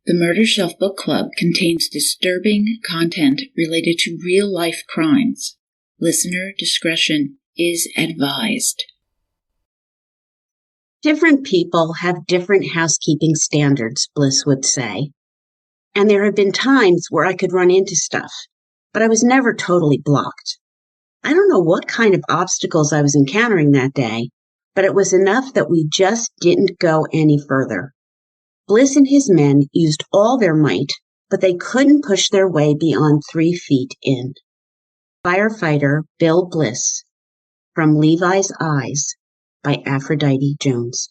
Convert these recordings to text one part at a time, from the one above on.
The Murder Shelf Book Club contains disturbing content related to real-life crimes. Listener discretion is advised. Different people have different housekeeping standards, Bliss would say. And there have been times where I could run into stuff, but I was never totally blocked. I don't know what kind of obstacles I was encountering that day, but it was enough that we just didn't go any further. Bliss and his men used all their might, but they couldn't push their way beyond 3 feet in. Firefighter Bill Bliss, from Levi's Eyes, by Aphrodite Jones.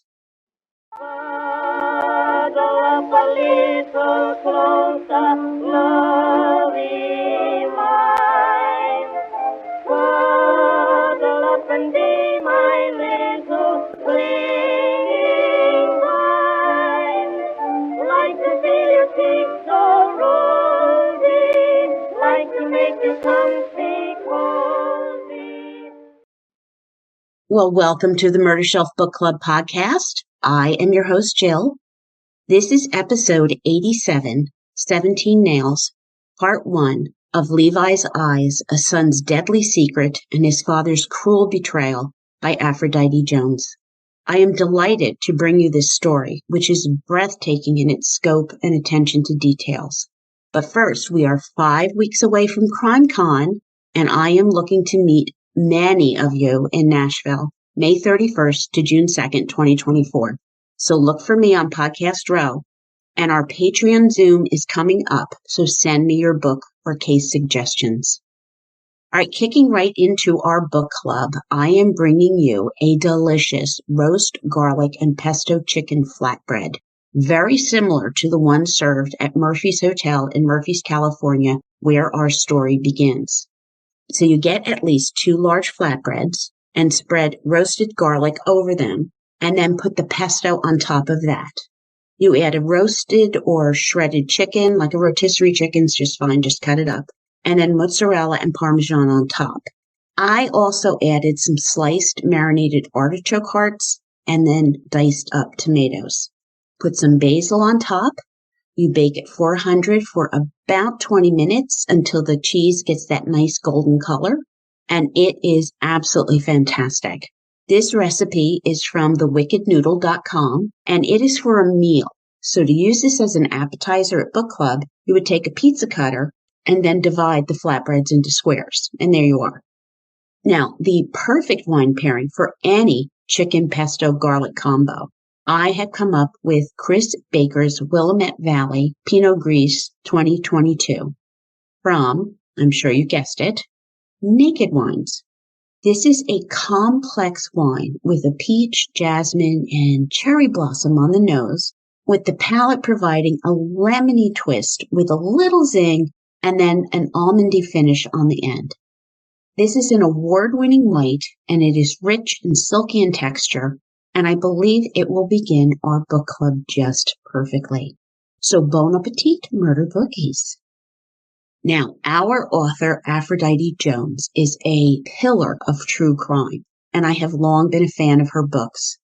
Well, welcome to the Murder Shelf Book Club podcast. I am your host, Jill. This is episode 87, 17 Nails, part 1 of Levi's Eyes, A Son's Deadly Secret and His Father's Cruel Betrayal by Aphrodite Jones. I am delighted to bring you this story, which is breathtaking in its scope and attention to details. But first, we are 5 weeks away from CrimeCon, and I am looking to meet many of you in Nashville, May 31st to June 2nd, 2024. So look for me on Podcast Row, and our Patreon Zoom is coming up, so send me your book or case suggestions. All right, kicking right into our book club, I am bringing you a delicious roast garlic and pesto chicken flatbread, very similar to the one served at Murphy's Hotel in Murphy's, California, where our story begins. So you get at least 2 large flatbreads and spread roasted garlic over them, and then put the pesto on top of that. You add a roasted or shredded chicken, like a rotisserie chicken's just fine, just cut it up, and then mozzarella and Parmesan on top. I also added some sliced marinated artichoke hearts and then diced up tomatoes. Put some basil on top. You bake at 400 for about 20 minutes until the cheese gets that nice golden color, and it is absolutely fantastic. This recipe is from thewickednoodle.com, and it is for a meal. So to use this as an appetizer at book club, you would take a pizza cutter and then divide the flatbreads into squares, and there you are. Now, the perfect wine pairing for any chicken pesto garlic combo, I have come up with Chris Baker's Willamette Valley Pinot Gris 2022 from, I'm sure you guessed it, Naked Wines. This is a complex wine with a peach, jasmine, and cherry blossom on the nose, with the palate providing a lemony twist with a little zing and then an almondy finish on the end. This is an award-winning white, and it is rich and silky in texture, and I believe it will begin our book club just perfectly. So bon appetit, murder bookies. Now, our author, Aphrodite Jones, is a pillar of true crime, and I have long been a fan of her books.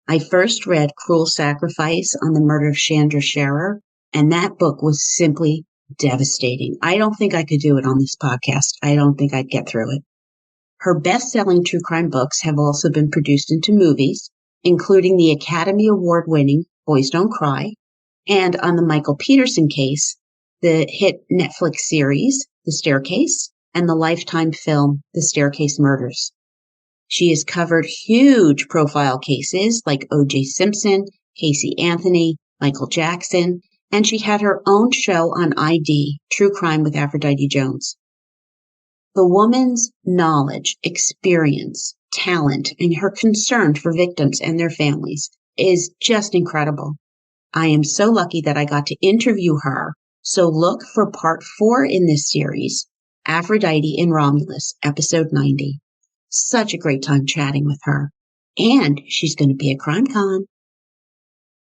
I first read Cruel Sacrifice on the murder of Chandra Scherer, and that book was simply devastating. I don't think I could do it on this podcast. I don't think I'd get through it. Her best-selling true crime books have also been produced into movies, including the Academy Award-winning Boys Don't Cry, and on the Michael Peterson case, the hit Netflix series, The Staircase, and the Lifetime film, The Staircase Murders. She has covered huge profile cases like O.J. Simpson, Casey Anthony, Michael Jackson, and she had her own show on ID, True Crime with Aphrodite Jones. The woman's knowledge, experience, talent, and her concern for victims and their families is just incredible. I am so lucky that I got to interview her, so look for part 4 in this series, Aphrodite in Romulus, episode 90. Such a great time chatting with her. And she's going to be at CrimeCon.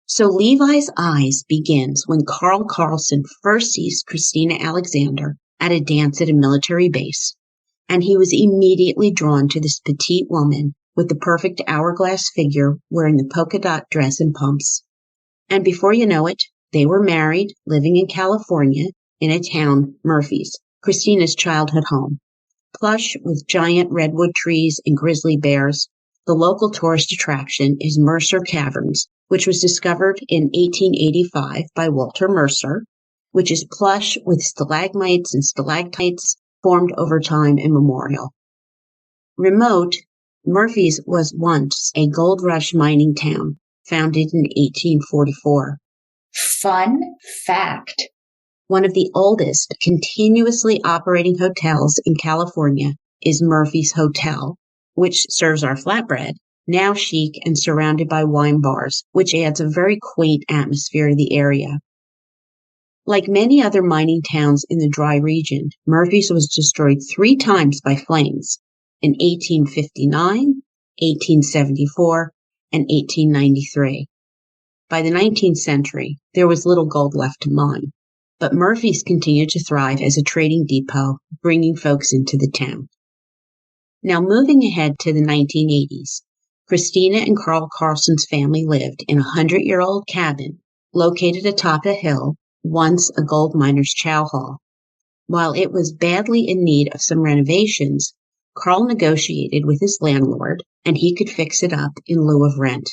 So Levi's Eyes begins when Karlsson first sees Christina Alexander at a dance at a military base, and he was immediately drawn to this petite woman with the perfect hourglass figure wearing the polka dot dress and pumps. And before you know it, They were married, living in California, in a town, Murphy's, Christina's childhood home. Plush with giant redwood trees and grizzly bears, the local tourist attraction is Mercer Caverns, which was discovered in 1885 by Walter Mercer, which is plush with stalagmites and stalactites formed over time immemorial. Remote, Murphy's was once a gold rush mining town, founded in 1844. Fun fact. One of the oldest continuously operating hotels in California is Murphy's Hotel, which serves our flatbread, now chic and surrounded by wine bars, which adds a very quaint atmosphere to the area. Like many other mining towns in the dry region, Murphy's was destroyed 3 times by flames in 1859, 1874, and 1893. By the 19th century, there was little gold left to mine, but Murphy's continued to thrive as a trading depot, bringing folks into the town. Now, moving ahead to the 1980s, Christina and Karl Karlsen's family lived in a 100-year-old cabin located atop a hill, once a gold miner's chow hall. While it was badly in need of some renovations, Karl negotiated with his landlord, and he could fix it up in lieu of rent.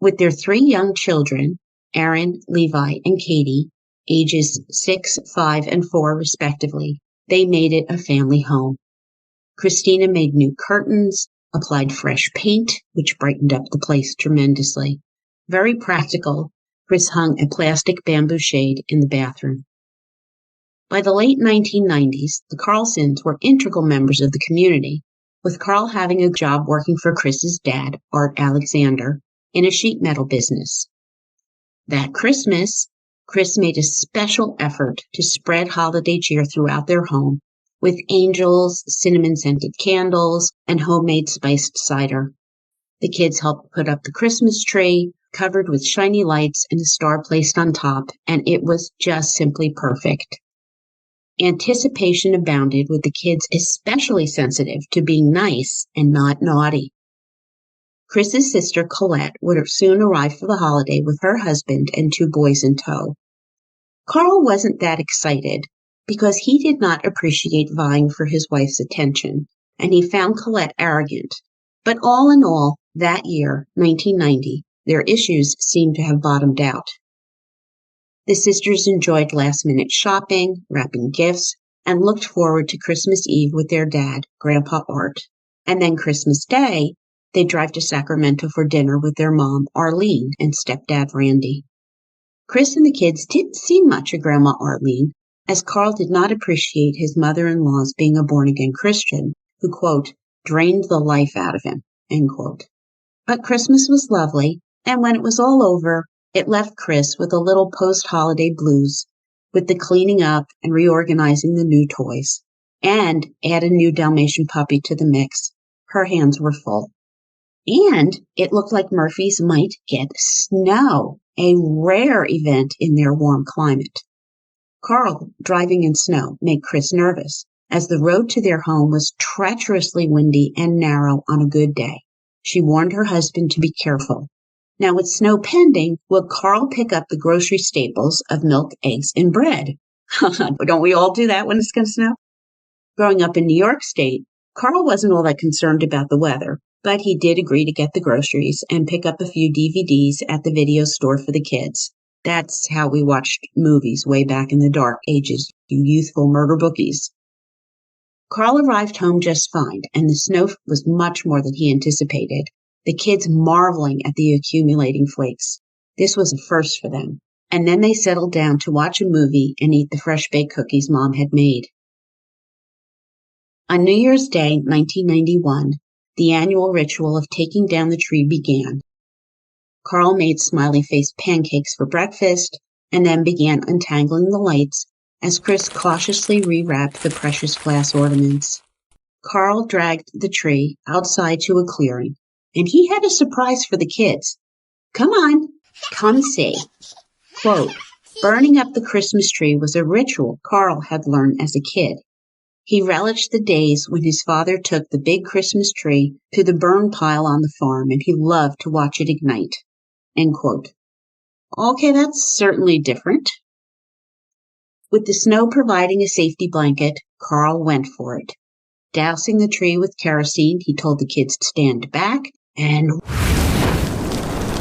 With their 3 young children, Aaron, Levi, and Katie, ages 6, 5, and 4 respectively, they made it a family home. Christina made new curtains, applied fresh paint, which brightened up the place tremendously. Very practical, Chris hung a plastic bamboo shade in the bathroom. By the late 1990s, the Karlsens were integral members of the community, with Karl having a job working for Chris's dad, Art Alexander, in a sheet metal business. That Christmas, Chris made a special effort to spread holiday cheer throughout their home with angels, cinnamon-scented candles, and homemade spiced cider. The kids helped put up the Christmas tree, covered with shiny lights and a star placed on top, and it was just simply perfect. Anticipation abounded, with the kids especially sensitive to being nice and not naughty. Chris's sister, Colette, would soon arrive for the holiday with her husband and 2 boys in tow. Karl wasn't that excited because he did not appreciate vying for his wife's attention, and he found Colette arrogant. But all in all, that year, 1990, their issues seemed to have bottomed out. The sisters enjoyed last-minute shopping, wrapping gifts, and looked forward to Christmas Eve with their dad, Grandpa Art. And then Christmas Day, they'd drive to Sacramento for dinner with their mom, Arlene, and stepdad, Randy. Chris and the kids didn't see much of Grandma Arlene, as Karl did not appreciate his mother-in-law's being a born-again Christian who, quote, drained the life out of him, end quote. But Christmas was lovely, and when it was all over, it left Chris with a little post-holiday blues, with the cleaning up and reorganizing the new toys. And add a new Dalmatian puppy to the mix. Her hands were full. And it looked like Murphy's might get snow, a rare event in their warm climate. Karl driving in snow made Chris nervous, as the road to their home was treacherously windy and narrow on a good day. She warned her husband to be careful. Now, with snow pending, will Karl pick up the grocery staples of milk, eggs, and bread? Don't we all do that when it's going to snow? Growing up in New York State, Karl wasn't all that concerned about the weather, but he did agree to get the groceries and pick up a few DVDs at the video store for the kids. That's how we watched movies way back in the dark ages, you youthful murder bookies. Karl arrived home just fine, and the snow was much more than he anticipated, the kids marveling at the accumulating flakes. This was a first for them, and then they settled down to watch a movie and eat the fresh-baked cookies Mom had made. On New Year's Day, 1991, the annual ritual of taking down the tree began. Karl made smiley-faced pancakes for breakfast, and then began untangling the lights as Chris cautiously rewrapped the precious glass ornaments. Karl dragged the tree outside to a clearing, and he had a surprise for the kids. Come on, come see. Quote, burning up the Christmas tree was a ritual Karl had learned as a kid. He relished the days when his father took the big Christmas tree to the burn pile on the farm, and he loved to watch it ignite. End quote. Okay, that's certainly different. With the snow providing a safety blanket, Karl went for it. Dousing the tree with kerosene, he told the kids to stand back, and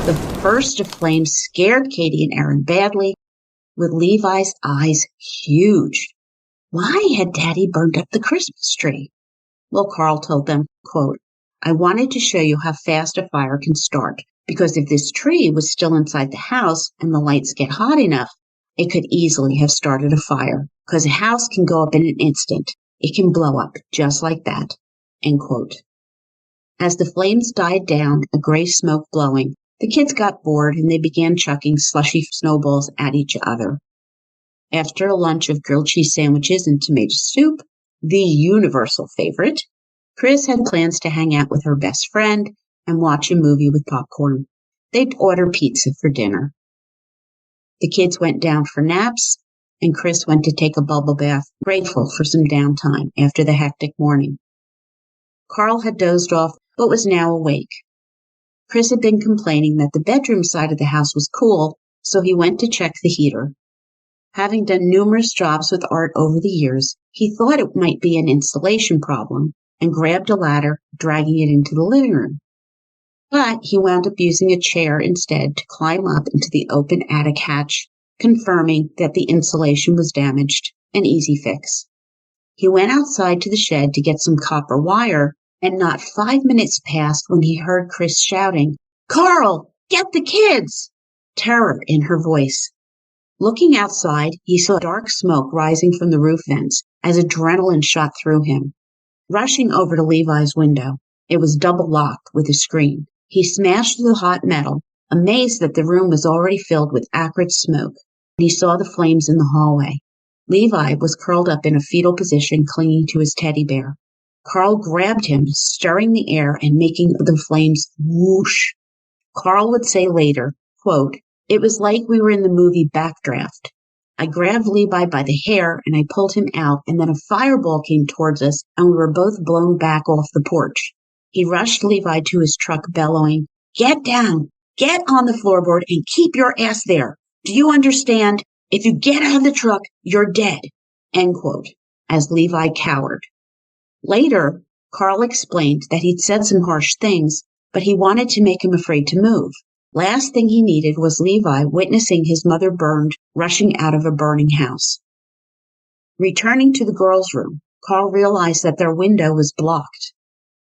the burst of flames scared Katie and Aaron badly, with Levi's eyes huge. Why had Daddy burned up the Christmas tree? Well, Karl told them, quote, I wanted to show you how fast a fire can start, because if this tree was still inside the house and the lights get hot enough, it could easily have started a fire, because a house can go up in an instant. It can blow up just like that, end quote. As the flames died down, a gray smoke blowing, the kids got bored and they began chucking slushy snowballs at each other. After a lunch of grilled cheese sandwiches and tomato soup, the universal favorite, Chris had plans to hang out with her best friend and watch a movie with popcorn. They'd order pizza for dinner. The kids went down for naps, and Chris went to take a bubble bath, grateful for some downtime after the hectic morning. Karl had dozed off, but was now awake. Chris had been complaining that the bedroom side of the house was cool, so he went to check the heater. Having done numerous jobs with art over the years, he thought it might be an insulation problem and grabbed a ladder, dragging it into the living room. But he wound up using a chair instead to climb up into the open attic hatch, confirming that the insulation was damaged, an easy fix. He went outside to the shed to get some copper wire, and not 5 minutes passed when he heard Chris shouting, Karl, get the kids! Terror in her voice. Looking outside, he saw dark smoke rising from the roof vents as adrenaline shot through him. Rushing over to Levi's window, it was double locked with a screen. He smashed through the hot metal, amazed that the room was already filled with acrid smoke. He saw the flames in the hallway. Levi was curled up in a fetal position, clinging to his teddy bear. Karl grabbed him, stirring the air and making the flames whoosh. Karl would say later, quote, it was like we were in the movie Backdraft. I grabbed Levi by the hair and I pulled him out, and then a fireball came towards us and we were both blown back off the porch. He rushed Levi to his truck, bellowing, get down, get on the floorboard and keep your ass there. Do you understand? If you get out of the truck, you're dead, end quote, as Levi cowered. Later, Karl explained that he'd said some harsh things, but he wanted to make him afraid to move. Last thing he needed was Levi witnessing his mother burned, rushing out of a burning house. Returning to the girls' room, Karl realized that their window was blocked.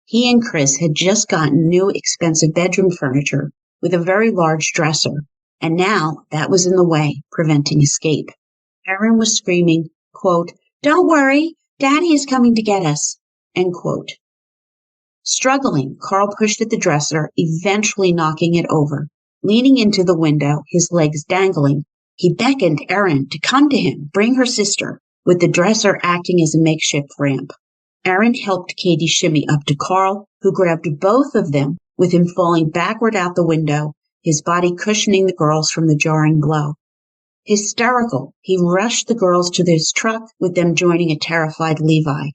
He and Chris had just gotten new expensive bedroom furniture with a very large dresser, and now that was in the way, preventing escape. Aaron was screaming, quote, don't worry, Daddy is coming to get us, end quote. Struggling, Karl pushed at the dresser, eventually knocking it over. Leaning into the window, his legs dangling, he beckoned Aaron to come to him, bring her sister, with the dresser acting as a makeshift ramp. Aaron helped Katie shimmy up to Karl, who grabbed both of them, with him falling backward out the window, his body cushioning the girls from the jarring blow. Hysterical, he rushed the girls to his truck, with them joining a terrified Levi.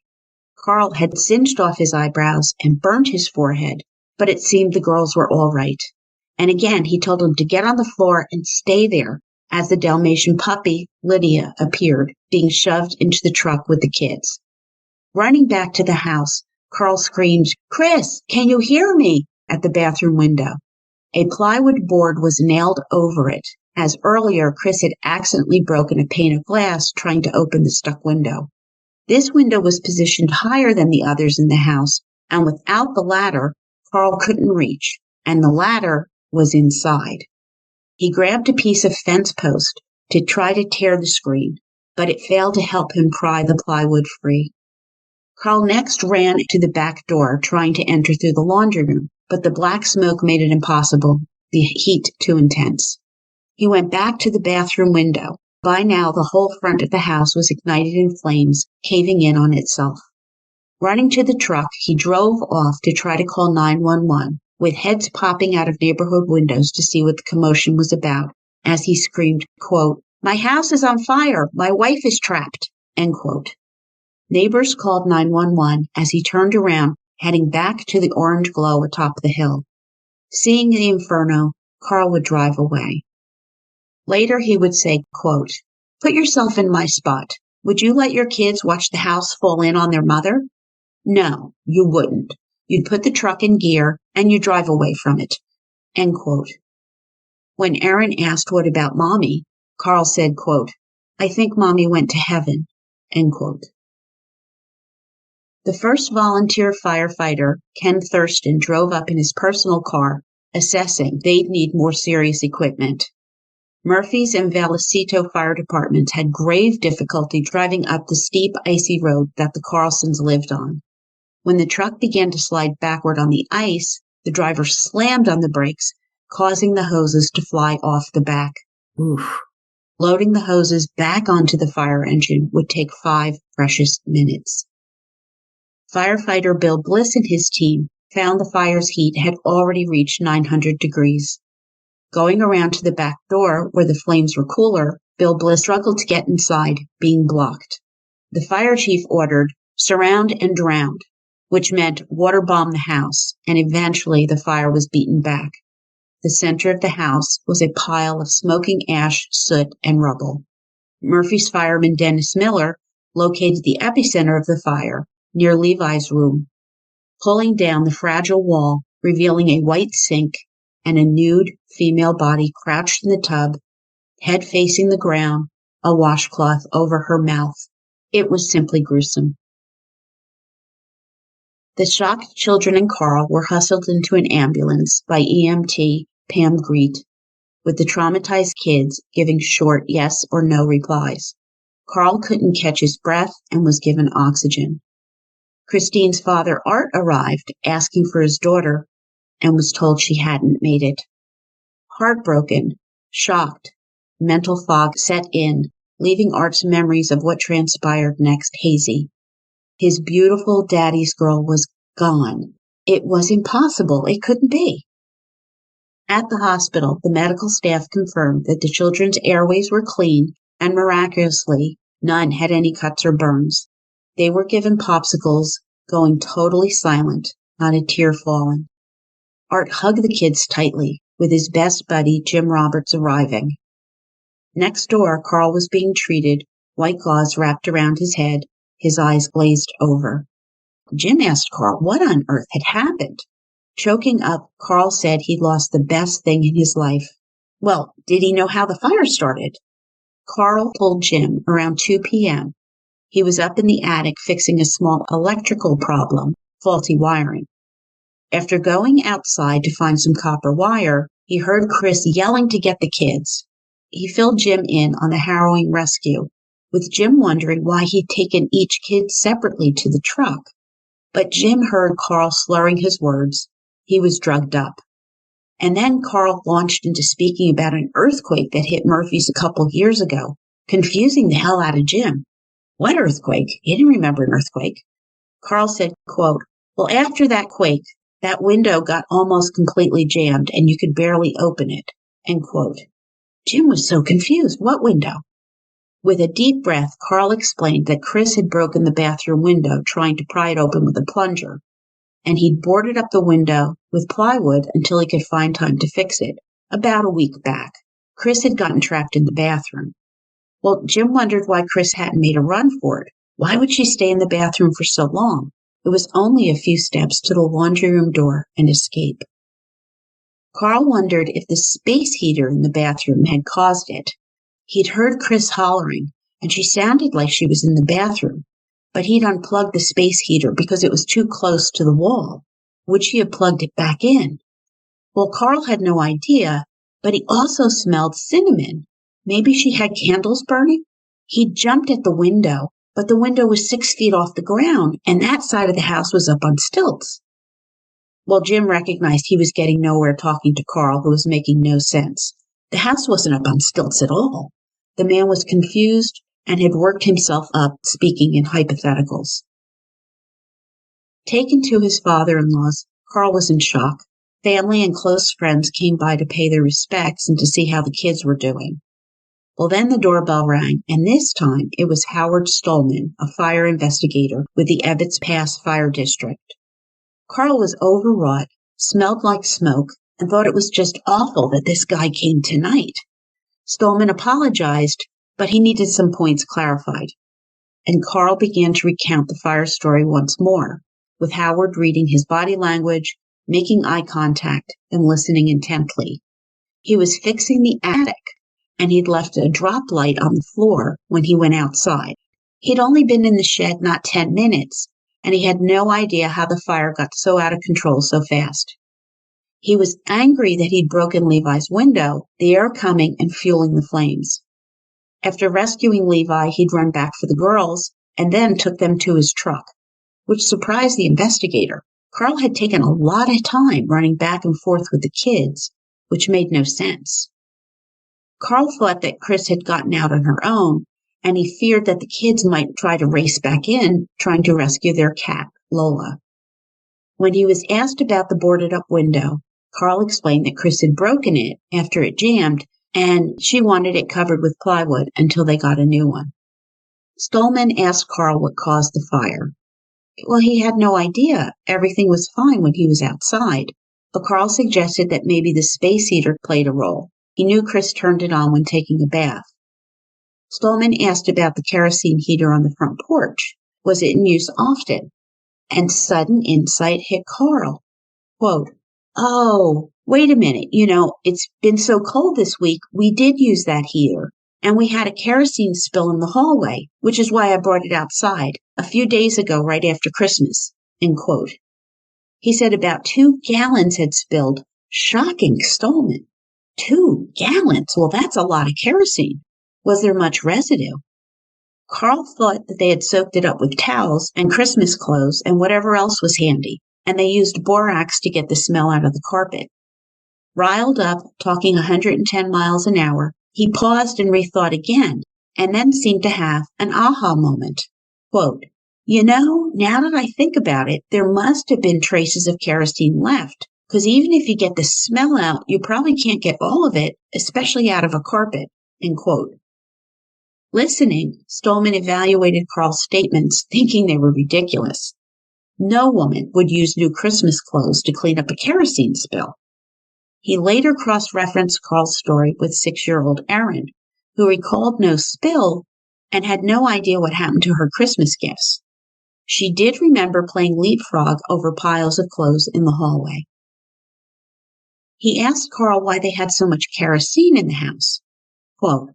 Karl had singed off his eyebrows and burned his forehead, but it seemed the girls were all right. And again, he told them to get on the floor and stay there as the Dalmatian puppy, Lydia, appeared, being shoved into the truck with the kids. Running back to the house, Karl screamed, Chris, can you hear me? At the bathroom window. A plywood board was nailed over it, as earlier Chris had accidentally broken a pane of glass trying to open the stuck window. This window was positioned higher than the others in the house, and without the ladder, Karl couldn't reach, and the ladder was inside. He grabbed a piece of fence post to try to tear the screen, but it failed to help him pry the plywood free. Karl next ran to the back door, trying to enter through the laundry room, but the black smoke made it impossible, the heat too intense. He went back to the bathroom window. By now, the whole front of the house was ignited in flames, caving in on itself. Running to the truck, he drove off to try to call 911, with heads popping out of neighborhood windows to see what the commotion was about, as he screamed, quote, my house is on fire, my wife is trapped, end quote. Neighbors called 911 as he turned around, heading back to the orange glow atop the hill. Seeing the inferno, Karl would drive away. Later, he would say, quote, "Put yourself in my spot. Would you let your kids watch the house fall in on their mother? No, you wouldn't. You'd put the truck in gear and you'd drive away from it." End quote. When Aaron asked what about Mommy, Karl said, quote, "I think Mommy went to heaven." End quote. The first volunteer firefighter, Ken Thurston, drove up in his personal car, assessing they'd need more serious equipment. Murphy's and Vallecito fire departments had grave difficulty driving up the steep, icy road that the Karlsens lived on. When the truck began to slide backward on the ice, the driver slammed on the brakes, causing the hoses to fly off the back. Oof. Loading the hoses back onto the fire engine would take 5 precious minutes. Firefighter Bill Bliss and his team found the fire's heat had already reached 900 degrees. Going around to the back door where the flames were cooler, Bill Bliss struggled to get inside, being blocked. The fire chief ordered, "Surround and drown," which meant water bomb the house, and eventually the fire was beaten back. The center of the house was a pile of smoking ash, soot, and rubble. Murphy's fireman Dennis Miller located the epicenter of the fire, near Levi's room, pulling down the fragile wall, revealing a white sink and a nude female body crouched in the tub, head facing the ground, a washcloth over her mouth. It was simply gruesome. The shocked children and Karl were hustled into an ambulance by EMT Pam Greet, with the traumatized kids giving short yes or no replies. Karl couldn't catch his breath and was given oxygen. Christine's father, Art, arrived asking for his daughter and was told she hadn't made it. Heartbroken, shocked, mental fog set in, leaving Art's memories of what transpired next hazy. His beautiful daddy's girl was gone. It was impossible. It couldn't be. At the hospital, the medical staff confirmed that the children's airways were clean and miraculously, none had any cuts or burns. They were given popsicles, going totally silent, not a tear falling. Art hugged the kids tightly, with his best buddy, Jim Roberts, arriving. Next door, Karl was being treated, white gauze wrapped around his head, his eyes glazed over. Jim asked Karl what on earth had happened. Choking up, Karl said he'd lost the best thing in his life. Well, did he know how the fire started? Karl told Jim around 2 p.m. He was up in the attic fixing a small electrical problem, faulty wiring. After going outside to find some copper wire, he heard Chris yelling to get the kids. He filled Jim in on the harrowing rescue, with Jim wondering why he'd taken each kid separately to the truck. But Jim heard Karl slurring his words. He was drugged up. And then Karl launched into speaking about an earthquake that hit Murphy's a couple years ago, confusing the hell out of Jim. What earthquake? He didn't remember an earthquake. Karl said, quote, "Well, after that quake, that window got almost completely jammed and you could barely open it." End quote. Jim was so confused. What window? With a deep breath, Karl explained that Chris had broken the bathroom window trying to pry it open with a plunger, and he'd boarded up the window with plywood until he could find time to fix it, about a week back. Chris had gotten trapped in the bathroom. Well, Jim wondered why Chris hadn't made a run for it. Why would she stay in the bathroom for so long? It was only a few steps to the laundry room door and escape. Karl wondered if the space heater in the bathroom had caused it. He'd heard Chris hollering, and she sounded like she was in the bathroom, but he'd unplugged the space heater because it was too close to the wall. Would she have plugged it back in? Well, Karl had no idea, but he also smelled cinnamon. Maybe she had candles burning? He jumped at the window, but the window was 6 feet off the ground, and that side of the house was up on stilts. Well, Jim recognized he was getting nowhere talking to Karl, who was making no sense. The house wasn't up on stilts at all. The man was confused and had worked himself up speaking in hypotheticals. Taken to his father-in-law's, Karl was in shock. Family and close friends came by to pay their respects and to see how the kids were doing. Well, then the doorbell rang, and this time it was Howard Stolman, a fire investigator with the Ebbets Pass Fire District. Karl was overwrought, smelled like smoke, and thought it was just awful that this guy came tonight. Stolman apologized, but he needed some points clarified. And Karl began to recount the fire story once more, with Howard reading his body language, making eye contact, and listening intently. He was fixing the attic, and he'd left a drop light on the floor when he went outside. He'd only been in the shed not 10 minutes, and he had no idea how the fire got so out of control so fast. He was angry that he'd broken Levi's window, the air coming and fueling the flames. After rescuing Levi, he'd run back for the girls and then took them to his truck, which surprised the investigator. Karl had taken a lot of time running back and forth with the kids, which made no sense. Karl thought that Chris had gotten out on her own, and he feared that the kids might try to race back in, trying to rescue their cat, Lola. When he was asked about the boarded-up window, Karl explained that Chris had broken it after it jammed, and she wanted it covered with plywood until they got a new one. Stolman asked Karl what caused the fire. Well, he had no idea. Everything was fine when he was outside, but Karl suggested that maybe the space heater played a role. He knew Chris turned it on when taking a bath. Stolman asked about the kerosene heater on the front porch. Was it in use often? And sudden insight hit Karl. Quote, "Oh, wait a minute. It's been so cold this week, we did use that heater. And we had a kerosene spill in the hallway, which is why I brought it outside a few days ago, right after Christmas." End quote. He said about 2 gallons had spilled. Shocking, Stolman. 2 gallons? Well, that's a lot of kerosene. Was there much residue? Karl thought that they had soaked it up with towels and Christmas clothes and whatever else was handy, and they used borax to get the smell out of the carpet. Riled up, talking 110 miles an hour, he paused and rethought again, and then seemed to have an aha moment. Quote, now that I think about it, there must have been traces of kerosene left, because even if you get the smell out, you probably can't get all of it, especially out of a carpet. End quote. Listening, Stolman evaluated Karl's statements, thinking they were ridiculous. No woman would use new Christmas clothes to clean up a kerosene spill. He later cross-referenced Karl's story with 6-year-old Erin, who recalled no spill and had no idea what happened to her Christmas gifts. She did remember playing leapfrog over piles of clothes in the hallway. He asked Karl why they had so much kerosene in the house. Quote,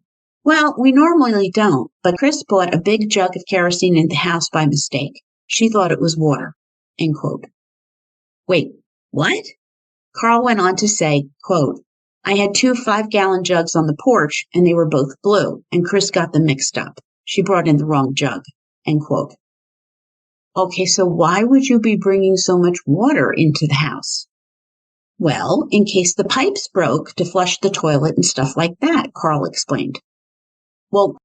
"Well, we normally don't, but Chris bought a big jug of kerosene in the house by mistake. She thought it was water." End quote. Wait, what? Karl went on to say, quote, "I had 2 5-gallon jugs on the porch, and they were both blue, and Chris got them mixed up. She brought in the wrong jug." End quote. Okay, so why would you be bringing so much water into the house? Well, in case the pipes broke to flush the toilet and stuff like that, Karl explained. Well,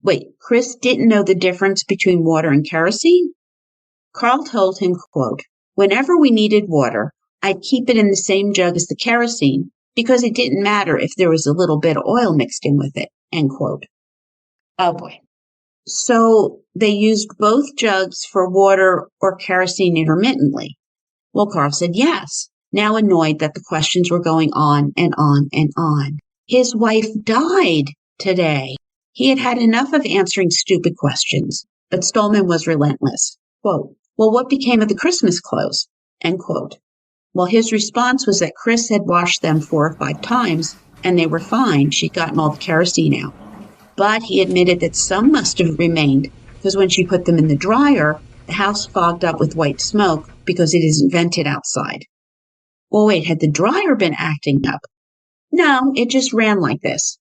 wait, Chris didn't know the difference between water and kerosene? Karl told him, quote, "Whenever we needed water, I'd keep it in the same jug as the kerosene because it didn't matter if there was a little bit of oil mixed in with it." End quote. Oh boy. So they used both jugs for water or kerosene intermittently. Well, Karl said yes, now annoyed that the questions were going on and on and on. His wife died today. He had had enough of answering stupid questions, but Stolman was relentless. Quote, "Well, what became of the Christmas clothes?" End quote. Well, his response was that Chris had washed them 4 or 5 times, and they were fine. She'd gotten all the kerosene out. But he admitted that some must have remained, because when she put them in the dryer, the house fogged up with white smoke because it isn't vented outside. Well, wait, had the dryer been acting up? No, it just ran like this.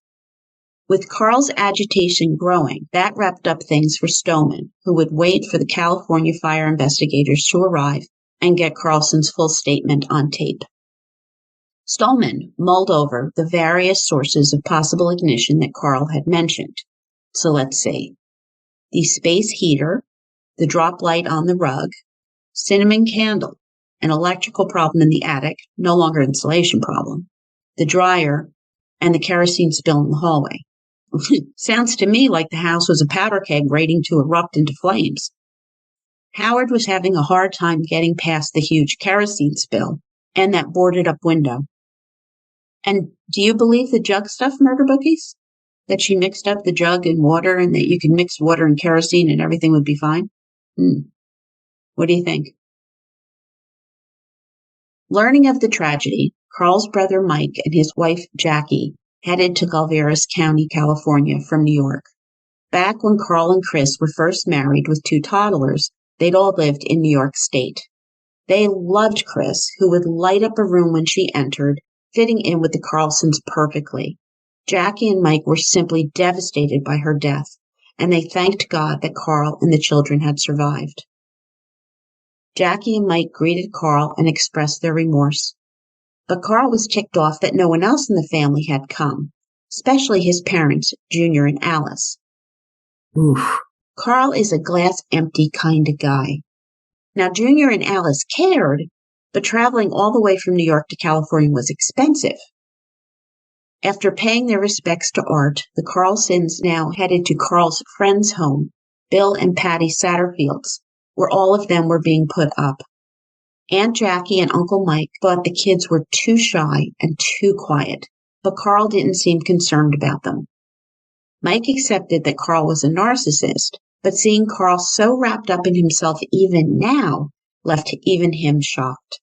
With Karl's agitation growing, that wrapped up things for Stolman, who would wait for the California fire investigators to arrive and get Karlsen's full statement on tape. Stolman mulled over the various sources of possible ignition that Karl had mentioned. So let's see. The space heater, the drop light on the rug, cinnamon candle, an electrical problem in the attic, no longer insulation problem, the dryer, and the kerosene spill in the hallway. Sounds to me like the house was a powder keg waiting to erupt into flames. Howard was having a hard time getting past the huge kerosene spill and that boarded up window. And do you believe the jug stuff, murder bookies? That she mixed up the jug in water and that you could mix water and kerosene and everything would be fine? What do you think? Learning of the tragedy, Karl's brother Mike and his wife Jackie headed to Galveras County, California from New York. Back when Karl and Chris were first married with 2 toddlers, they'd all lived in New York State. They loved Chris, who would light up a room when she entered, fitting in with the Karlsens perfectly. Jackie and Mike were simply devastated by her death, and they thanked God that Karl and the children had survived. Jackie and Mike greeted Karl and expressed their remorse. But Karl was ticked off that no one else in the family had come, especially his parents, Junior and Alice. Karl is a glass-empty kind of guy. Now, Junior and Alice cared, but traveling all the way from New York to California was expensive. After paying their respects to Art, the Karlsens now headed to Karl's friend's home, Bill and Patty Satterfield's, where all of them were being put up. Aunt Jackie and Uncle Mike thought the kids were too shy and too quiet, but Karl didn't seem concerned about them. Mike accepted that Karl was a narcissist, but seeing Karl so wrapped up in himself even now left even him shocked.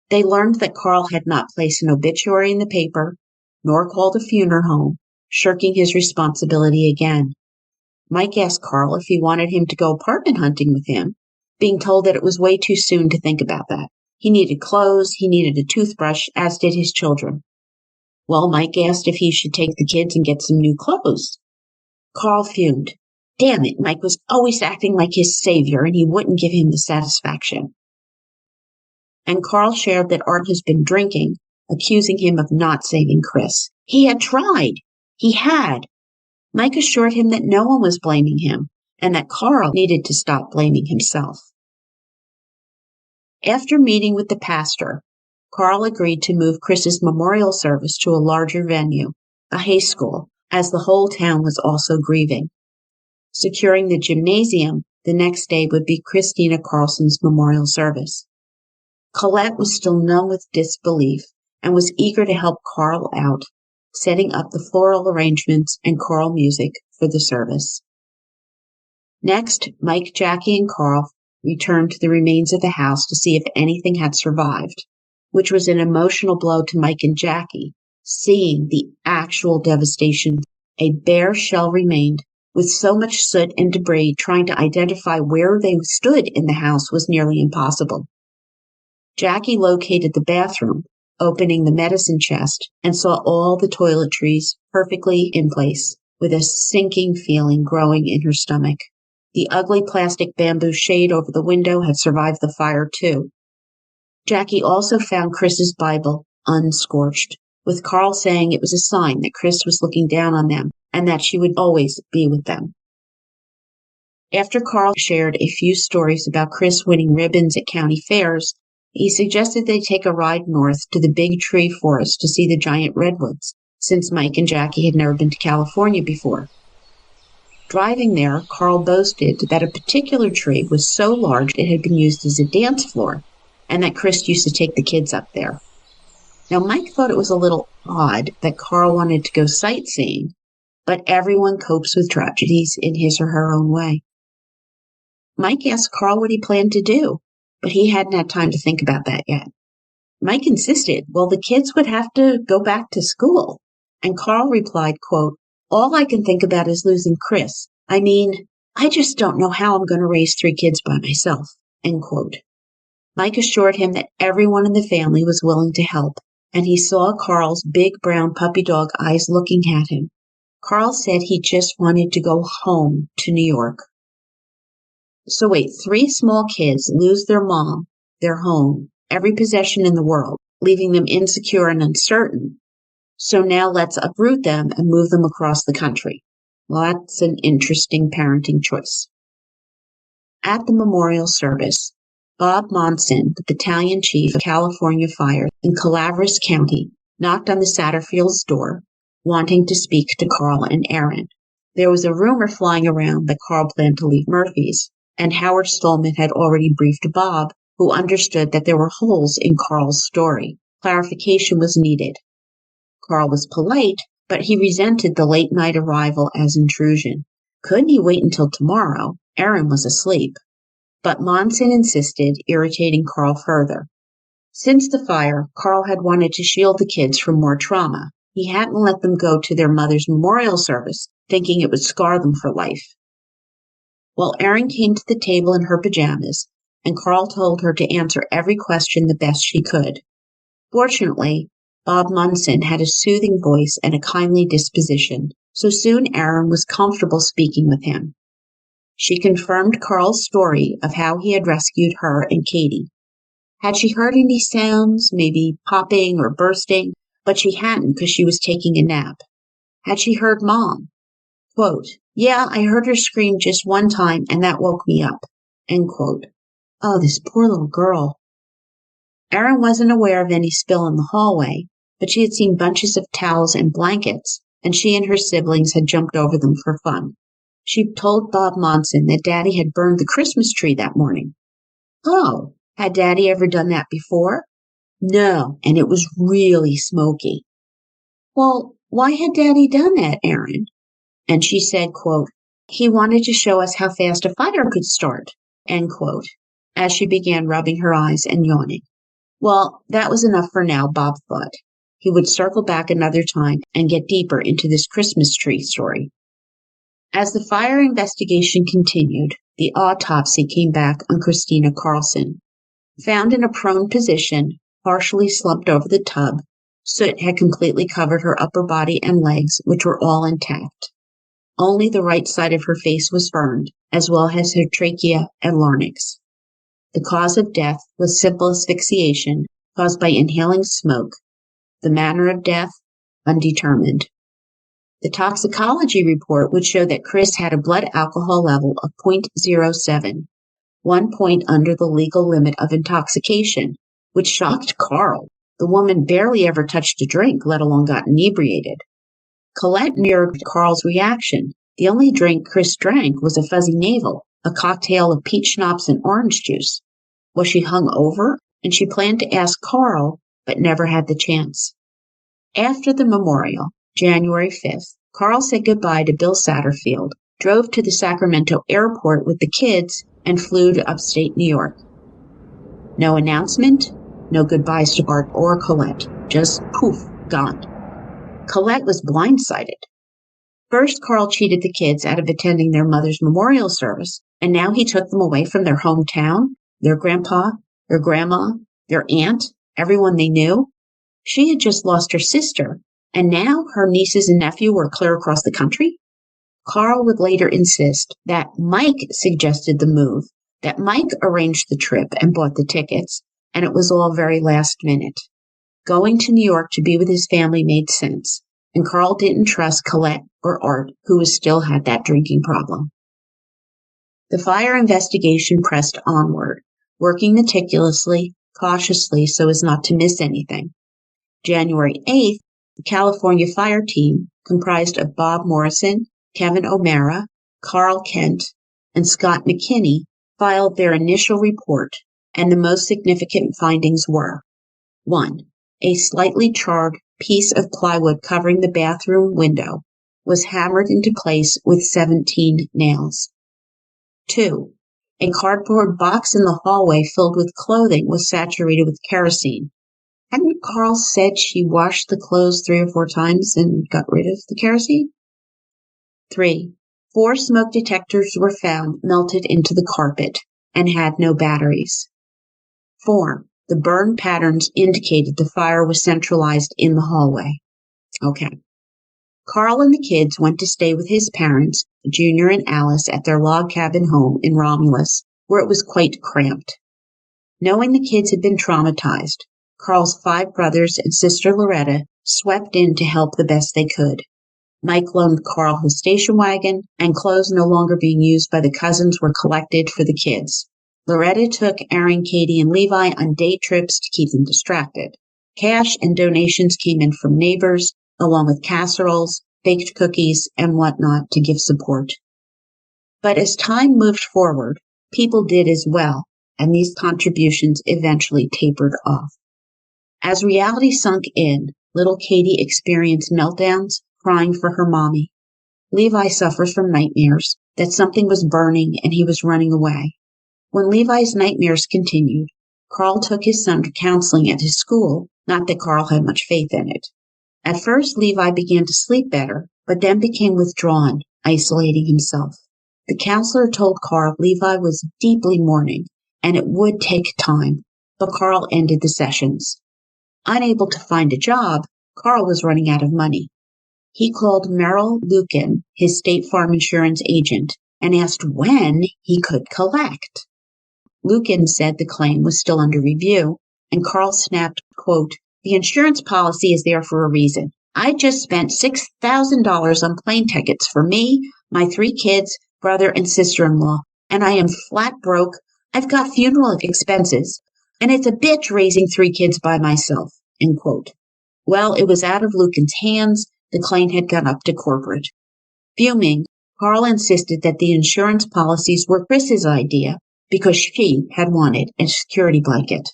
They learned that Karl had not placed an obituary in the paper, nor called a funeral home, shirking his responsibility again. Mike asked Karl if he wanted him to go apartment hunting with him, being told that it was way too soon to think about that. He needed clothes, he needed a toothbrush, as did his children. Well, Mike asked if he should take the kids and get some new clothes. Karl fumed. Damn it, Mike was always acting like his savior, and he wouldn't give him the satisfaction. And Karl shared that Art has been drinking, accusing him of not saving Chris. He had tried. He had. Mike assured him that no one was blaming him, and that Karl needed to stop blaming himself. After meeting with the pastor, Karl agreed to move Chris's memorial service to a larger venue, a high school, as the whole town was also grieving. Securing the gymnasium, the next day would be Christina Karlsen's memorial service. Colette was still numb with disbelief and was eager to help Karl out, setting up the floral arrangements and choral music for the service. Next, Mike, Jackie, and Karl returned to the remains of the house to see if anything had survived, which was an emotional blow to Mike and Jackie, seeing the actual devastation. A bare shell remained. With so much soot and debris, trying to identify where they stood in the house was nearly impossible. Jackie located the bathroom, opening the medicine chest, and saw all the toiletries perfectly in place, with a sinking feeling growing in her stomach. The ugly plastic bamboo shade over the window had survived the fire, too. Jackie also found Chris's Bible unscorched, with Karl saying it was a sign that Chris was looking down on them and that she would always be with them. After Karl shared a few stories about Chris winning ribbons at county fairs, he suggested they take a ride north to the big tree forest to see the giant redwoods, since Mike and Jackie had never been to California before. Driving there, Karl boasted that a particular tree was so large it had been used as a dance floor, and that Chris used to take the kids up there. Now, Mike thought it was a little odd that Karl wanted to go sightseeing, but everyone copes with tragedies in his or her own way. Mike asked Karl what he planned to do, but he hadn't had time to think about that yet. Mike insisted, well, the kids would have to go back to school, and Karl replied, quote, all I can think about is losing Chris. I mean, I just don't know how I'm going to raise 3 kids by myself, end quote. Mike assured him that everyone in the family was willing to help, and he saw Karl's big brown puppy dog eyes looking at him. Karl said he just wanted to go home to New York. So wait, 3 small kids lose their mom, their home, every possession in the world, leaving them insecure and uncertain. So now let's uproot them and move them across the country. Well, that's an interesting parenting choice. At the memorial service, Bob Monson, the battalion chief of California Fire in Calaveras County, knocked on the Satterfields' door, wanting to speak to Karl and Aaron. There was a rumor flying around that Karl planned to leave Murphy's, and Howard Stolman had already briefed Bob, who understood that there were holes in Karl's story. Clarification was needed. Karl was polite, but he resented the late-night arrival as intrusion. Couldn't he wait until tomorrow? Aaron was asleep. But Monson insisted, irritating Karl further. Since the fire, Karl had wanted to shield the kids from more trauma. He hadn't let them go to their mother's memorial service, thinking it would scar them for life. Well, Erin came to the table in her pajamas, and Karl told her to answer every question the best she could. Fortunately, Bob Monson had a soothing voice and a kindly disposition, so soon Erin was comfortable speaking with him. She confirmed Karl's story of how he had rescued her and Katie. Had she heard any sounds, maybe popping or bursting? But she hadn't because she was taking a nap. Had she heard Mom? Quote, "Yeah, I heard her scream just one time and that woke me up." End quote. Oh, this poor little girl. Erin wasn't aware of any spill in the hallway, but she had seen bunches of towels and blankets, and she and her siblings had jumped over them for fun. She told Bob Monson that Daddy had burned the Christmas tree that morning. Oh, had Daddy ever done that before? No, and it was really smoky. Well, why had Daddy done that, Erin? And she said, quote, "He wanted to show us how fast a fire could start," end quote, as she began rubbing her eyes and yawning. Well, that was enough for now, Bob thought. He would circle back another time and get deeper into this Christmas tree story. As the fire investigation continued, the autopsy came back on Christina Karlsen. Found in a prone position, partially slumped over the tub, soot had completely covered her upper body and legs, which were all intact. Only the right side of her face was burned, as well as her trachea and larynx. The cause of death was simple asphyxiation caused by inhaling smoke. The manner of death, undetermined. The toxicology report would show that Chris had a blood alcohol level of 0.07, 1 point under the legal limit of intoxication, which shocked Karl. The woman barely ever touched a drink, let alone got inebriated. Colette mirrored Karl's reaction. The only drink Chris drank was a fuzzy navel, a cocktail of peach schnapps and orange juice. Was she hung over? And she planned to ask Karl, but never had the chance. After the memorial, January 5th, Karl said goodbye to Bill Satterfield, drove to the Sacramento airport with the kids, and flew to upstate New York. No announcement, no goodbyes to Bart or Colette, just poof, gone. Colette was blindsided. First, Karl cheated the kids out of attending their mother's memorial service, and now he took them away from their hometown, their grandpa, their grandma, their aunt, everyone they knew. She had just lost her sister, and now her nieces and nephew were clear across the country. Karl would later insist that Mike suggested the move, that Mike arranged the trip and bought the tickets, and it was all very last minute. Going to New York to be with his family made sense, and Karl didn't trust Colette or Art, who still had that drinking problem. The fire investigation pressed onward, working meticulously, cautiously so as not to miss anything. January 8th, the California fire team, comprised of Bob Morrison, Kevin O'Mara, Carl Kent, and Scott McKinney, filed their initial report, and the most significant findings were: 1. A slightly charred piece of plywood covering the bathroom window was hammered into place with 17 nails. 2. A cardboard box in the hallway filled with clothing was saturated with kerosene. Hadn't Karl said she washed the clothes 3 or 4 times and got rid of the kerosene? 3. 4 smoke detectors were found melted into the carpet and had no batteries. 4. The burn patterns indicated the fire was centralized in the hallway. Okay. Karl and the kids went to stay with his parents, Junior and Alice, at their log cabin home in Romulus, where it was quite cramped. Knowing the kids had been traumatized, Karl's 5 brothers and sister Loretta swept in to help the best they could. Mike loaned Karl his station wagon, and clothes no longer being used by the cousins were collected for the kids. Loretta took Aaron, Katie, and Levi on day trips to keep them distracted. Cash and donations came in from neighbors, along with casseroles, baked cookies, and whatnot to give support. But as time moved forward, people did as well, and these contributions eventually tapered off. As reality sunk in, little Katie experienced meltdowns, crying for her mommy. Levi suffers from nightmares, that something was burning and he was running away. When Levi's nightmares continued, Karl took his son to counseling at his school, not that Karl had much faith in it. At first, Levi began to sleep better, but then became withdrawn, isolating himself. The counselor told Karl Levi was deeply mourning, and it would take time, but Karl ended the sessions. Unable to find a job, Karl was running out of money. He called Merrill Lucan, his State Farm insurance agent, and asked when he could collect. Lucan said the claim was still under review, and Karl snapped, quote, "The insurance policy is there for a reason. I just spent $6,000 on plane tickets for me, my 3 kids, brother, and sister-in-law, and I am flat broke. I've got funeral expenses, and it's a bitch raising 3 kids by myself," end quote. Well, it was out of Lucan's hands. The claim had gone up to corporate. Fuming, Karl insisted that the insurance policies were Chris's idea because she had wanted a security blanket.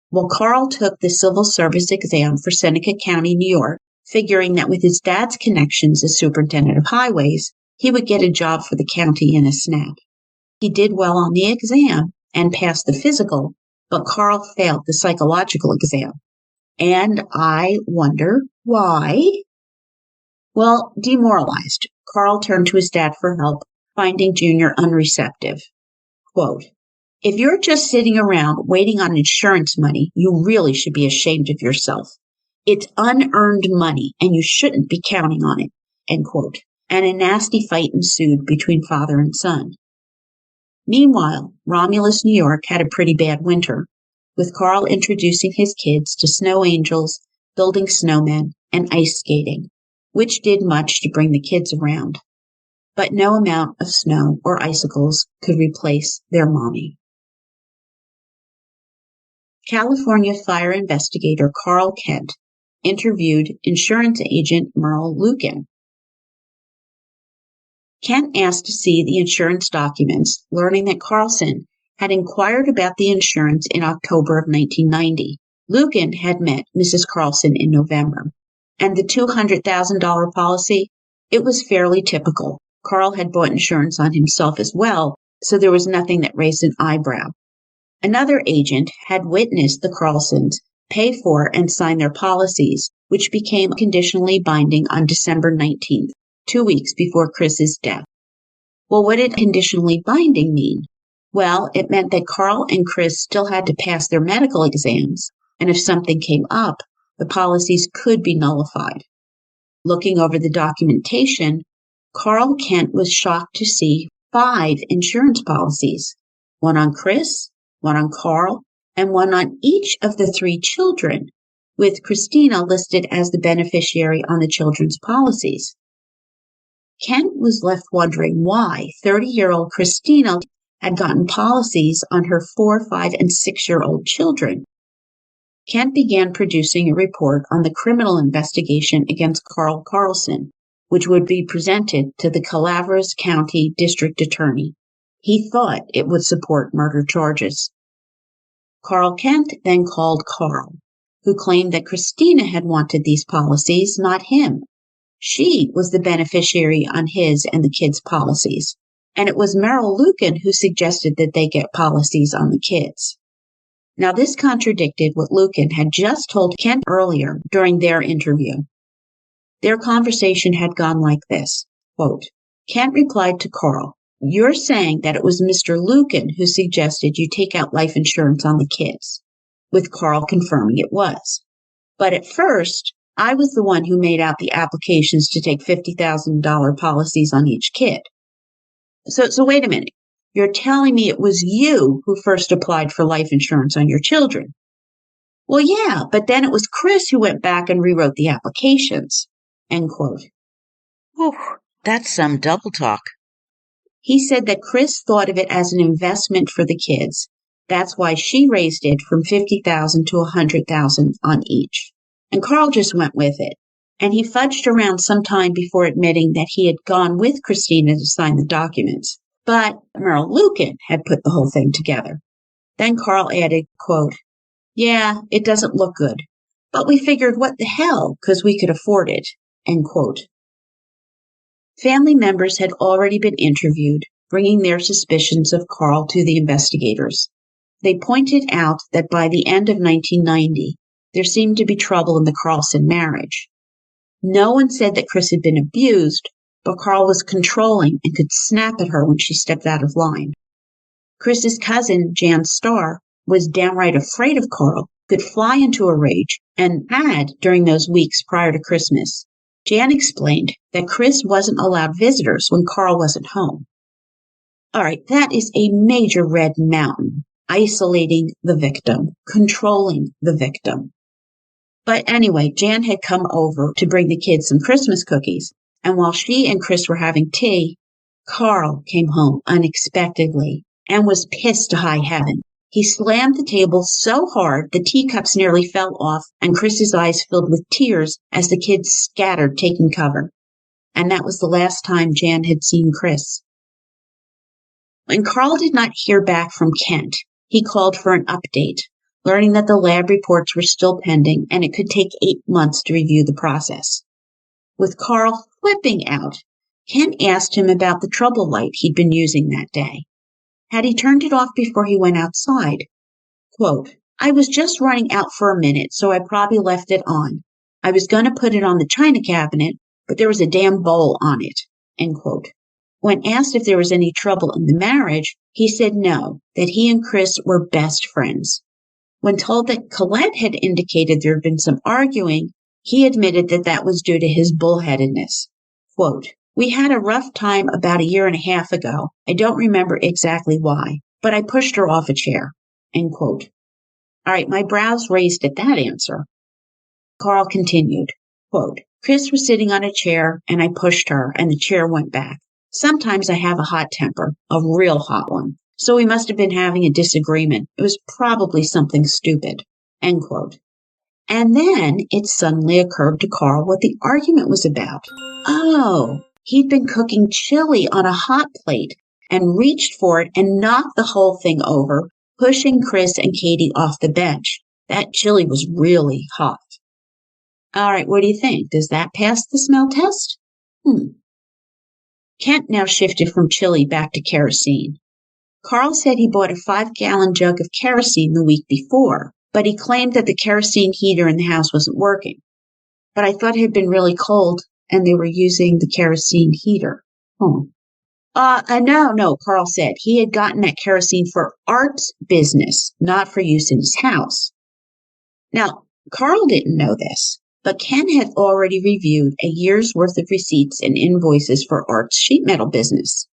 Well, Karl took the civil service exam for Seneca County, New York, figuring that with his dad's connections as superintendent of highways, he would get a job for the county in a snap. He did well on the exam and passed the physical, but Karl failed the psychological exam. And I wonder why. Well, demoralized, Karl turned to his dad for help, finding Junior unreceptive. Quote, "If you're just sitting around waiting on insurance money, you really should be ashamed of yourself. It's unearned money, and you shouldn't be counting on it," end quote. And a nasty fight ensued between father and son. Meanwhile, Romulus, New York had a pretty bad winter, with Karl introducing his kids to snow angels, building snowmen, and ice skating, which did much to bring the kids around. But no amount of snow or icicles could replace their mommy. California fire investigator Karl Kent interviewed insurance agent Merle Lucan. Kent asked to see the insurance documents, learning that Karlsen had inquired about the insurance in October of 1990. Lucan had met Mrs. Karlsen in November. And the $200,000 policy? It was fairly typical. Karl had bought insurance on himself as well, so there was nothing that raised an eyebrow. Another agent had witnessed the Karlsens pay for and sign their policies, which became conditionally binding on December 19th, 2 weeks before Chris's death. Well, what did conditionally binding mean? Well, it meant that Karl and Chris still had to pass their medical exams, and if something came up, the policies could be nullified. Looking over the documentation, Karl Kent was shocked to see 5 insurance policies, one on Chris, one on Karl, and one on each of the 3 children, with Christina listed as the beneficiary on the children's policies. Kent was left wondering why 30-year-old Christina had gotten policies on her 4-, 5-, and 6-year-old children. Kent began producing a report on the criminal investigation against Karl Karlsen, which would be presented to the Calaveras County District Attorney. He thought it would support murder charges. Karl Kent then called Karl, who claimed that Christina had wanted these policies, not him. She was the beneficiary on his and the kids' policies, and it was Merrill Lucan who suggested that they get policies on the kids. Now, this contradicted what Lucan had just told Kent earlier during their interview. Their conversation had gone like this, quote, Kent replied to Karl, "You're saying that it was Mr. Lucan who suggested you take out life insurance on the kids," with Karl confirming it was. "But at first, I was the one who made out the applications to take $50,000 policies on each kid." So wait a minute. You're telling me it was you who first applied for life insurance on your children? "Well, yeah, but then it was Chris who went back and rewrote the applications," end quote. Whew, that's some double talk. He said that Chris thought of it as an investment for the kids. That's why she raised it from $50,000 to $100,000 on each. And Karl just went with it. And he fudged around some time before admitting that he had gone with Christina to sign the documents. But Merrill Lucan had put the whole thing together. Then Karl added, quote, "Yeah, it doesn't look good. But we figured what the hell, because we could afford it. End quote. Family members had already been interviewed, bringing their suspicions of Karl to the investigators. They pointed out that by the end of 1990, there seemed to be trouble in the Karlsen marriage. No one said that Chris had been abused, but Karl was controlling and could snap at her when she stepped out of line. Chris's cousin, Jan Starr, was downright afraid of Karl, could fly into a rage, and had during those weeks prior to Christmas. Jan explained that Chris wasn't allowed visitors when Karl wasn't home. All right, that is a major red mountain, isolating the victim, controlling the victim. But anyway, Jan had come over to bring the kids some Christmas cookies, and while she and Chris were having tea, Karl came home unexpectedly and was pissed to high heaven. He slammed the table so hard the teacups nearly fell off, and Chris's eyes filled with tears as the kids scattered, taking cover. And that was the last time Jan had seen Chris. When Karl did not hear back from Kent, he called for an update, learning that the lab reports were still pending and it could take 8 months to review the process. With Karl flipping out, Kent asked him about the trouble light he'd been using that day. Had he turned it off before he went outside? Quote, I was just running out for a minute, so I probably left it on. I was going to put it on the china cabinet, but there was a damn bowl on it. End quote. When asked if there was any trouble in the marriage, he said no, that he and Chris were best friends. When told that Colette had indicated there had been some arguing, he admitted that that was due to his bullheadedness. Quote, we had a rough time about 1.5 years ago. I don't remember exactly why, but I pushed her off a chair. End quote. All right, my brows raised at that answer. Karl continued, quote, Chris was sitting on a chair and I pushed her and the chair went back. Sometimes I have a hot temper, a real hot one. So we must have been having a disagreement. It was probably something stupid. End quote. And then it suddenly occurred to Karl what the argument was about. Oh, he'd been cooking chili on a hot plate and reached for it and knocked the whole thing over, pushing Chris and Katie off the bench. That chili was really hot. All right, what do you think? Does that pass the smell test? Kent now shifted from chili back to kerosene. Karl said he bought a 5-gallon jug of kerosene the week before, but he claimed that the kerosene heater in the house wasn't working. But I thought it had been really cold and they were using the kerosene heater. No, Karl said. He had gotten that kerosene for Art's business, not for use in his house. Now, Karl didn't know this, but Ken had already reviewed a year's worth of receipts and invoices for Art's sheet metal business,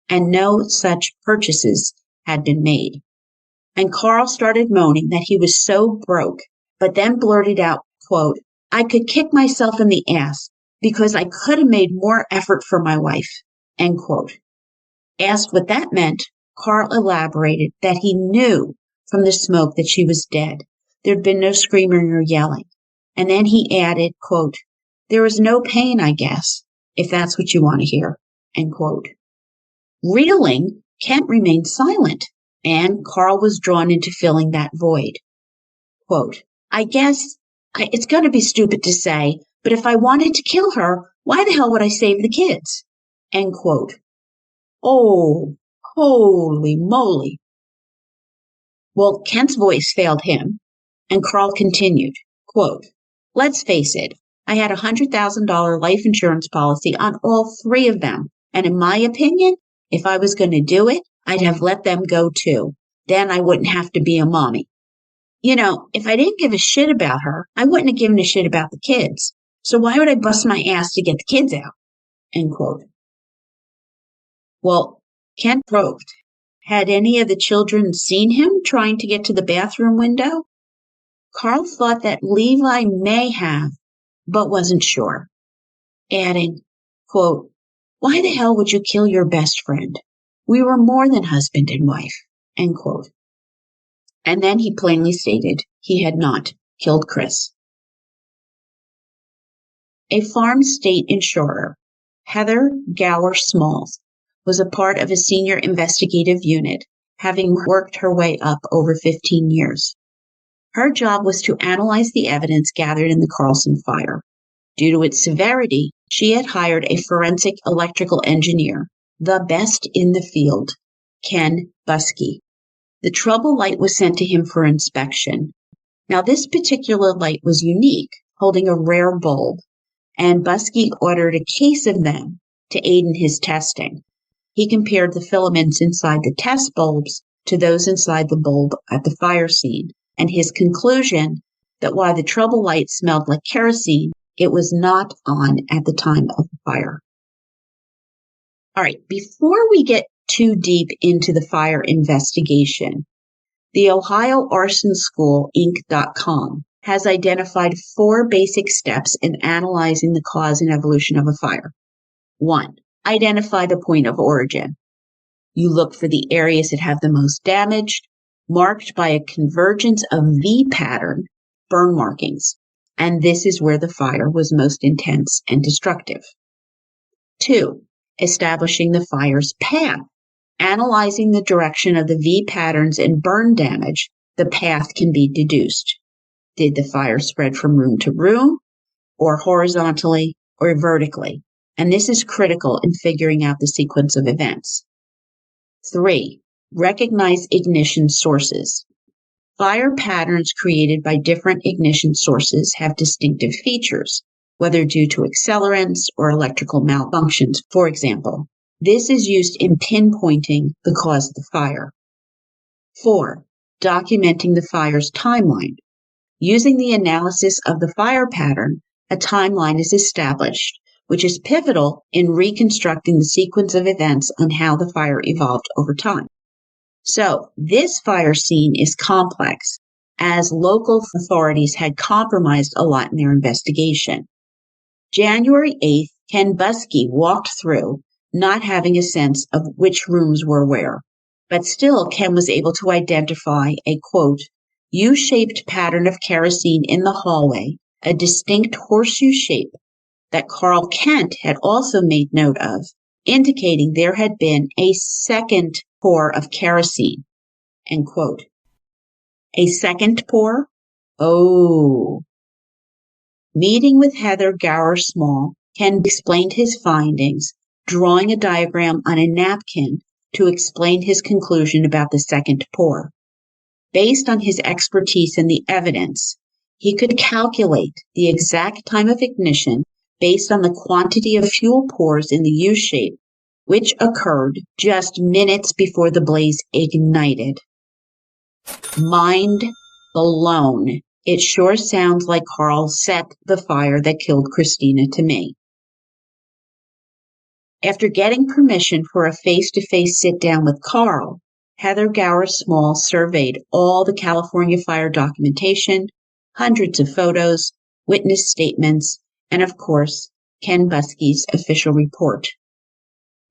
and no such purchases had been made. And Karl started moaning that he was so broke, but then blurted out, quote, I could kick myself in the ass because I could have made more effort for my wife, end quote. Asked what that meant, Karl elaborated that he knew from the smoke that she was dead. There'd been no screaming or yelling. And then he added, quote, there was no pain, I guess, if that's what you want to hear, end quote. Reeling, Kent remained silent, and Karl was drawn into filling that void. Quote, I guess it's going to be stupid to say, but if I wanted to kill her, why the hell would I save the kids? End quote. Oh, holy moly. Well, Kent's voice failed him, and Karl continued, quote, let's face it, I had a $100,000 life insurance policy on all 3 of them, and in my opinion, if I was going to do it, I'd have let them go too. Then I wouldn't have to be a mommy. You know, if I didn't give a shit about her, I wouldn't have given a shit about the kids. So why would I bust my ass to get the kids out? End quote. Well, Kent probed. Had any of the children seen him trying to get to the bathroom window? Karl thought that Levi may have, but wasn't sure. Adding, quote, why the hell would you kill your best friend? We were more than husband and wife, end quote. And then he plainly stated he had not killed Chris. A farm state insurer, Heather Gower Smalls, was a part of a senior investigative unit, having worked her way up over 15 years. Her job was to analyze the evidence gathered in the Karlsen fire. Due to its severity, she had hired a forensic electrical engineer, the best in the field, Ken Buskey. The trouble light was sent to him for inspection. Now, this particular light was unique, holding a rare bulb, and Buskey ordered a case of them to aid in his testing. He compared the filaments inside the test bulbs to those inside the bulb at the fire scene, and his conclusion that while the trouble light smelled like kerosene, it was not on at the time of the fire. All right, before we get too deep into the fire investigation, the Ohio Arson School Inc.com has identified 4 basic steps in analyzing the cause and evolution of a fire. 1. Identify the point of origin. You look for the areas that have the most damage, marked by a convergence of V-pattern burn markings, and this is where the fire was most intense and destructive. 2. Establishing the fire's path. Analyzing the direction of the V patterns and burn damage, the path can be deduced. Did the fire spread from room to room, or horizontally, or vertically? And this is critical in figuring out the sequence of events. 3. Recognize ignition sources. Fire patterns created by different ignition sources have distinctive features, whether due to accelerants or electrical malfunctions, for example. This is used in pinpointing the cause of the fire. 4. Documenting the fire's timeline. Using the analysis of the fire pattern, a timeline is established, which is pivotal in reconstructing the sequence of events on how the fire evolved over time. So, this fire scene is complex, as local authorities had compromised a lot in their investigation. January 8th, Ken Buskey walked through, not having a sense of which rooms were where. But still, Ken was able to identify a, quote, U-shaped pattern of kerosene in the hallway, a distinct horseshoe shape that Karl Kent had also made note of, indicating there had been a second pour of kerosene, end quote. A second pour? Oh. Meeting with Heather Gower Small, Ken explained his findings, drawing a diagram on a napkin to explain his conclusion about the second pour. Based on his expertise in the evidence, he could calculate the exact time of ignition based on the quantity of fuel pours in the U-shape, which occurred just minutes before the blaze ignited. Mind blown. It sure sounds like Karl set the fire that killed Christina to me. After getting permission for a face-to-face sit-down with Karl, Heather Gower Small surveyed all the California fire documentation, hundreds of photos, witness statements, and of course, Ken Buskey's official report.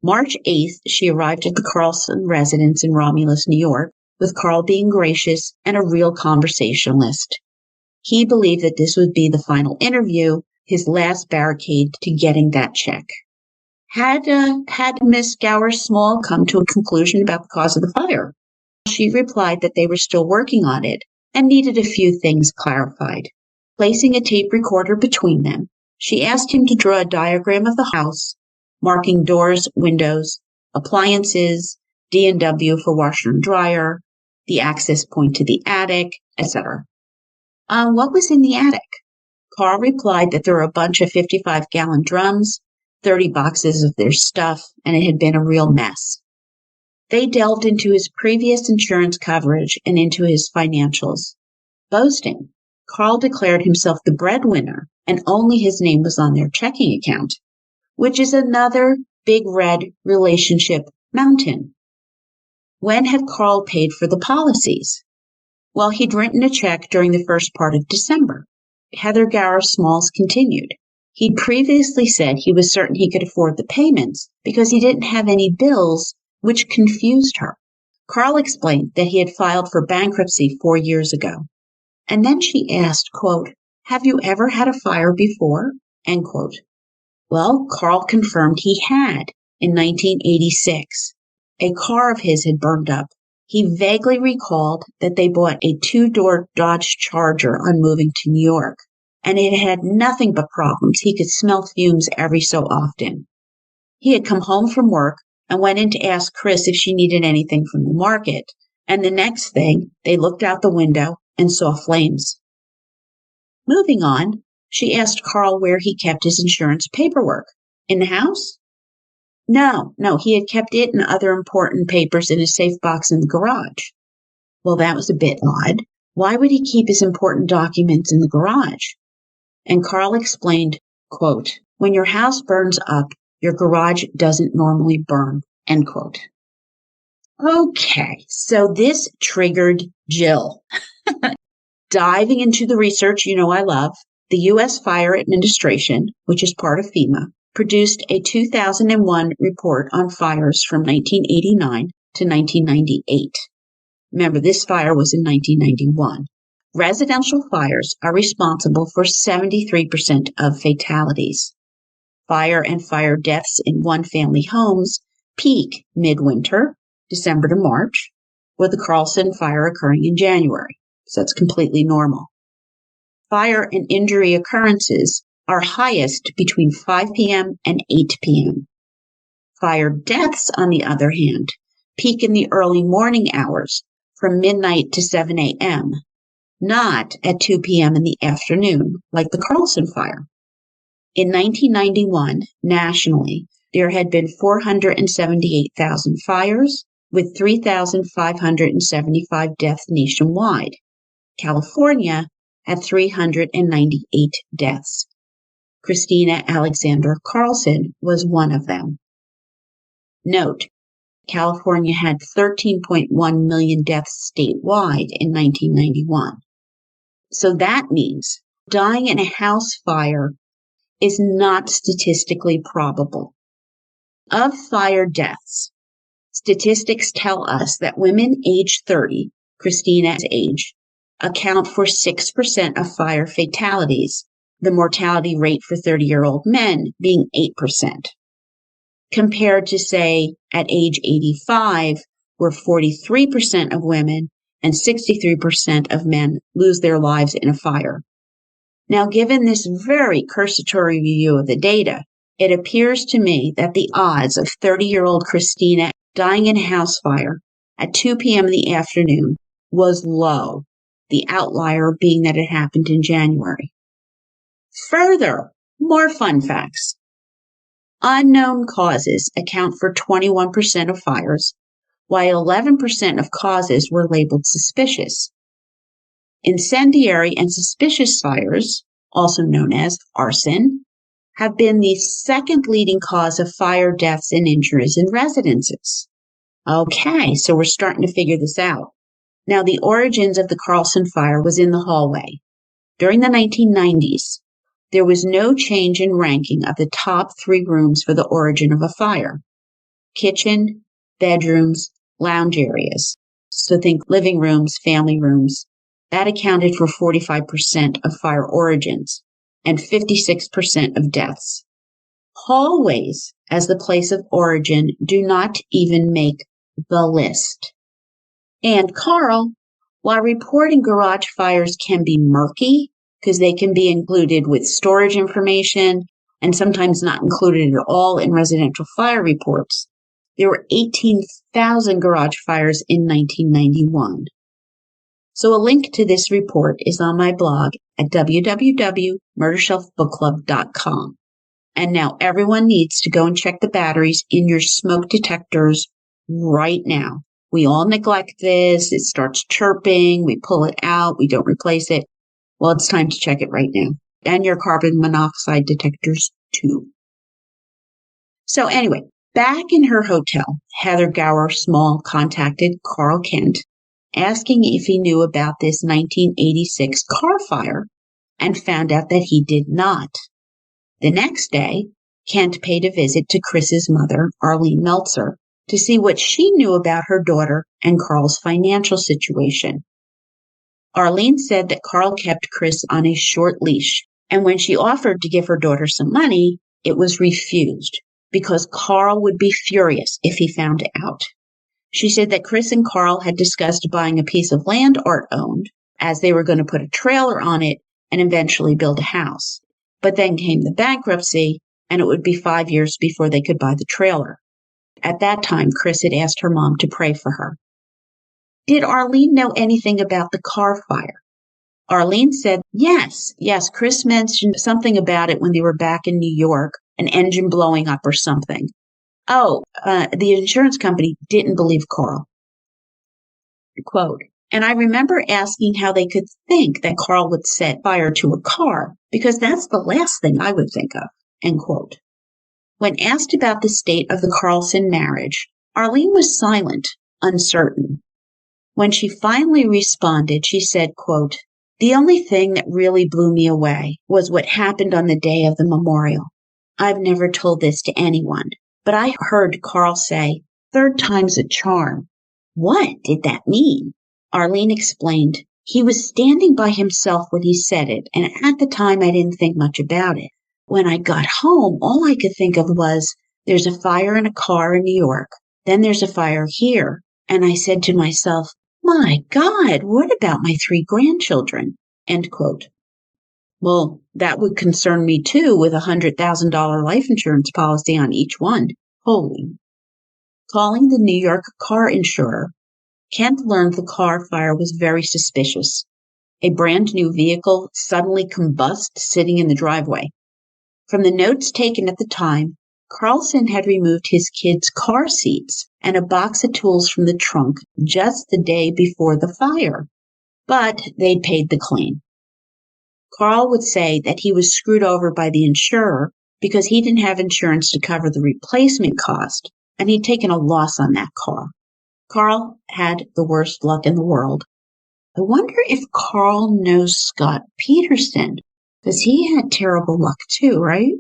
March 8th, she arrived at the Karlsen residence in Romulus, New York, with Karl being gracious and a real conversationalist. He believed that this would be the final interview, his last barricade to getting that check. Had Miss Gower Small come to a conclusion about the cause of the fire? She replied that they were still working on it and needed a few things clarified. Placing a tape recorder between them, she asked him to draw a diagram of the house, marking doors, windows, appliances, D&W for washer and dryer, the access point to the attic, etc. What was in the attic? Karl replied that there were a bunch of 55-gallon drums, 30 boxes of their stuff, and it had been a real mess. They delved into his previous insurance coverage and into his financials. Boasting, Karl declared himself the breadwinner, and only his name was on their checking account, which is another big red relationship mountain. When had Karl paid for the policies? Well, he'd written a check during the first part of December. Heather Gower Smalls continued. He'd previously said he was certain he could afford the payments because he didn't have any bills, which confused her. Karl explained that he had filed for bankruptcy 4 years ago. And then she asked, quote, "Have you ever had a fire before?" End quote. Well, Karl confirmed he had in 1986. A car of his had burned up. He vaguely recalled that they bought a 2-door Dodge Charger on moving to New York. and it had nothing but problems. He could smell fumes every so often. He had come home from work and went in to ask Chris if she needed anything from the market. And the next thing, they looked out the window and saw flames. Moving on, she asked Karl where he kept his insurance paperwork. In the house? No, he had kept it and other important papers in a safe box in the garage. Well, that was a bit odd. Why would he keep his important documents in the garage? And Karl explained, quote, when your house burns up, your garage doesn't normally burn, end quote. Okay, so this triggered Jill. Diving into the research I love, the U.S. Fire Administration, which is part of FEMA, produced a 2001 report on fires from 1989 to 1998. Remember, this fire was in 1991. Residential fires are responsible for 73% of fatalities. Fire and fire deaths in one-family homes peak midwinter, December to March, with the Karlsens fire occurring in January. So that's completely normal. Fire and injury occurrences are highest between 5 p.m. and 8 p.m. Fire deaths, on the other hand, peak in the early morning hours from midnight to 7 a.m., not at 2 p.m. in the afternoon, like the Karlsen fire. In 1991, nationally, there had been 478,000 fires, with 3,575 deaths nationwide. California had 398 deaths. Christina Karlsen was one of them. Note, California had 13.1 million deaths statewide in 1991. So that means dying in a house fire is not statistically probable. Of fire deaths, statistics tell us that women age 30, Christina's age, account for 6% of fire fatalities, the mortality rate for 30-year-old men being 8%. Compared to, say, at age 85, where 43% of women and 63% of men lose their lives in a fire. Now, given this very cursory review of the data, it appears to me that the odds of 30-year-old Christina dying in a house fire at 2 p.m. in the afternoon was low, the outlier being that it happened in January. Further, more fun facts. Unknown causes account for 21% of fires, while 11% of causes were labeled suspicious. Incendiary and suspicious fires, also known as arson, have been the second leading cause of fire deaths and injuries in residences. Okay, so we're starting to figure this out. Now, the origins of the Karlsen fire was in the hallway. During the 1990s, there was no change in ranking of the top 3 rooms for the origin of a fire. Kitchen, bedrooms, lounge areas. So think living rooms, family rooms. That accounted for 45% of fire origins and 56% of deaths. Hallways as the place of origin do not even make the list. And Karl, while reporting garage fires can be murky, because they can be included with storage information and sometimes not included at all in residential fire reports, there were 18,000 garage fires in 1991. So a link to this report is on my blog at www.murdershelfbookclub.com. And now everyone needs to go and check the batteries in your smoke detectors right now. We all neglect this. It starts chirping. We pull it out. We don't replace it. Well, it's time to check it right now. And your carbon monoxide detectors too. So anyway, back in her hotel, Heather Gower Small contacted Karl Kent, asking if he knew about this 1986 car fire, and found out that he did not. The next day, Kent paid a visit to Chris's mother, Arlene Meltzer, to see what she knew about her daughter and Karl's financial situation. Arlene said that Karl kept Chris on a short leash, and when she offered to give her daughter some money, it was refused because Karl would be furious if he found out. She said that Chris and Karl had discussed buying a piece of land Art owned, as they were going to put a trailer on it and eventually build a house. But then came the bankruptcy, and it would be 5 years before they could buy the trailer. At that time, Chris had asked her mom to pray for her. Did Arlene know anything about the car fire? Arlene said, yes, Chris mentioned something about it when they were back in New York, an engine blowing up or something. The insurance company didn't believe Karl. Quote, and I remember asking how they could think that Karl would set fire to a car, because that's the last thing I would think of, end quote. When asked about the state of the Karlsen marriage, Arlene was silent, uncertain. When she finally responded, she said, quote, the only thing that really blew me away was what happened on the day of the memorial. I've never told this to anyone, but I heard Karl say, third time's a charm. What did that mean? Arlene explained, he was standing by himself when he said it, and at the time I didn't think much about it. When I got home, all I could think of was, there's a fire in a car in New York, then there's a fire here, and I said to myself, my God, what about my 3 grandchildren? End quote. Well, that would concern me too with a $100,000 life insurance policy on each one. Holy. Calling the New York car insurer, Kent learned the car fire was very suspicious. A brand new vehicle suddenly combusted sitting in the driveway. From the notes taken at the time, Karlsen had removed his kids' car seats and a box of tools from the trunk just the day before the fire, but they'd paid the claim. Karl would say that he was screwed over by the insurer because he didn't have insurance to cover the replacement cost, and he'd taken a loss on that car. Karl had the worst luck in the world. I wonder if Karl knows Scott Peterson, because he had terrible luck too, right?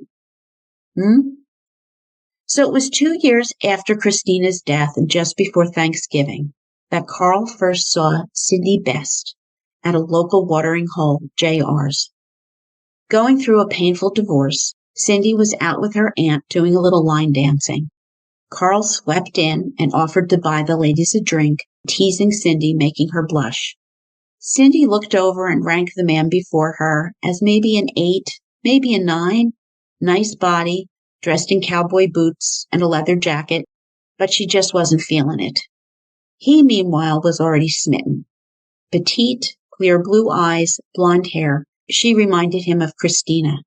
So it was 2 years after Christina's death and just before Thanksgiving that Karl first saw Cindy Best at a local watering hole, JR's. Going through a painful divorce, Cindy was out with her aunt doing a little line dancing. Karl swept in and offered to buy the ladies a drink, teasing Cindy, making her blush. Cindy looked over and ranked the man before her as maybe an 8, maybe a 9. Nice body, dressed in cowboy boots and a leather jacket, but she just wasn't feeling it. He, meanwhile, was already smitten. Petite, clear blue eyes, blonde hair, she reminded him of Christina.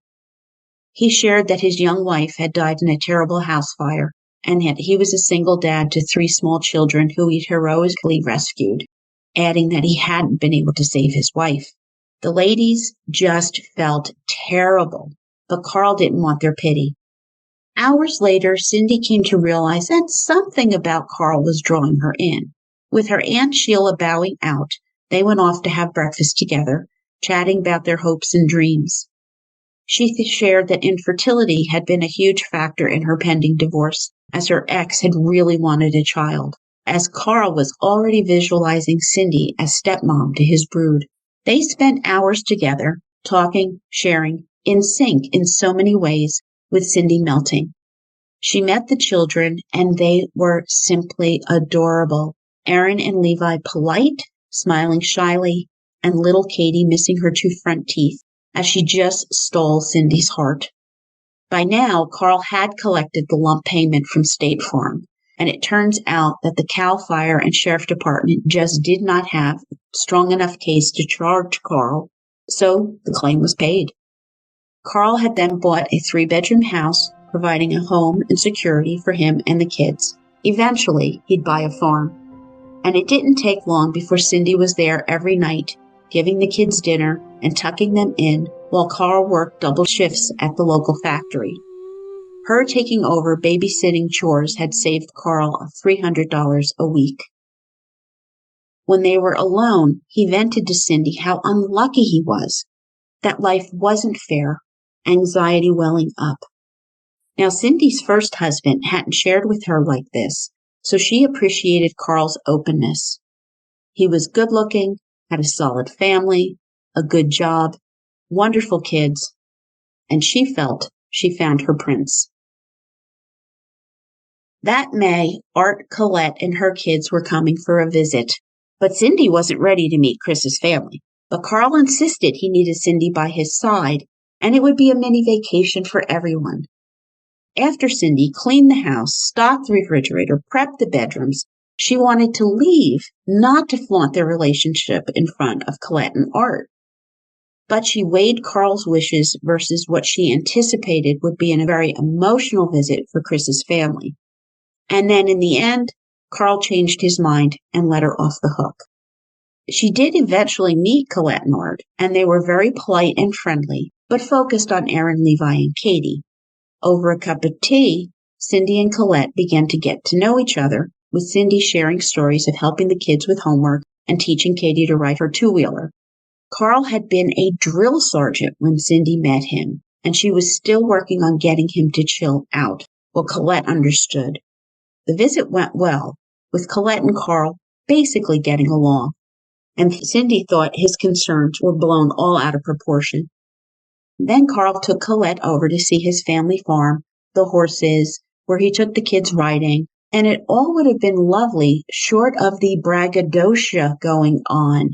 He shared that his young wife had died in a terrible house fire, and that he was a single dad to 3 small children who he'd heroically rescued, adding that he hadn't been able to save his wife. The ladies just felt terrible, but Karl didn't want their pity. Hours later, Cindy came to realize that something about Karl was drawing her in. With her Aunt Sheila bowing out, they went off to have breakfast together, chatting about their hopes and dreams. She shared that infertility had been a huge factor in her pending divorce, as her ex had really wanted a child, as Karl was already visualizing Cindy as stepmom to his brood. They spent hours together, talking, sharing, in sync in so many ways, with Cindy melting. She met the children, and they were simply adorable. Aaron and Levi polite, smiling shyly, and little Katie missing her 2 front teeth, as she just stole Cindy's heart. By now, Karl had collected the lump payment from State Farm, and it turns out that the Cal Fire and Sheriff Department just did not have a strong enough case to charge Karl, so the claim was paid. Karl had then bought a 3-bedroom house, providing a home and security for him and the kids. Eventually, he'd buy a farm. And it didn't take long before Cindy was there every night, giving the kids dinner and tucking them in while Karl worked double shifts at the local factory. Her taking over babysitting chores had saved Karl $300 a week. When they were alone, he vented to Cindy how unlucky he was, that life wasn't fair, anxiety welling up. Now, Cindy's first husband hadn't shared with her like this, so she appreciated Karl's openness. He was good-looking, had a solid family, a good job, wonderful kids, and she felt she found her prince. That May, Art, Colette, and her kids were coming for a visit, but Cindy wasn't ready to meet Chris's family. But Karl insisted he needed Cindy by his side, and it would be a mini vacation for everyone. After Cindy cleaned the house, stocked the refrigerator, prepped the bedrooms, she wanted to leave, not to flaunt their relationship in front of Colette and Art. But she weighed Karl's wishes versus what she anticipated would be a very emotional visit for Chris's family. And then in the end, Karl changed his mind and let her off the hook. She did eventually meet Colette and Art, and they were very polite and friendly, but focused on Aaron, Levi, and Katie. Over a cup of tea, Cindy and Colette began to get to know each other, with Cindy sharing stories of helping the kids with homework and teaching Katie to ride her two-wheeler. Karl had been a drill sergeant when Cindy met him, and she was still working on getting him to chill out. Well, Colette understood. The visit went well, with Colette and Karl basically getting along, and Cindy thought his concerns were blown all out of proportion. Then Karl took Colette over to see his family farm, the horses, where he took the kids riding, and it all would have been lovely short of the braggadocio going on.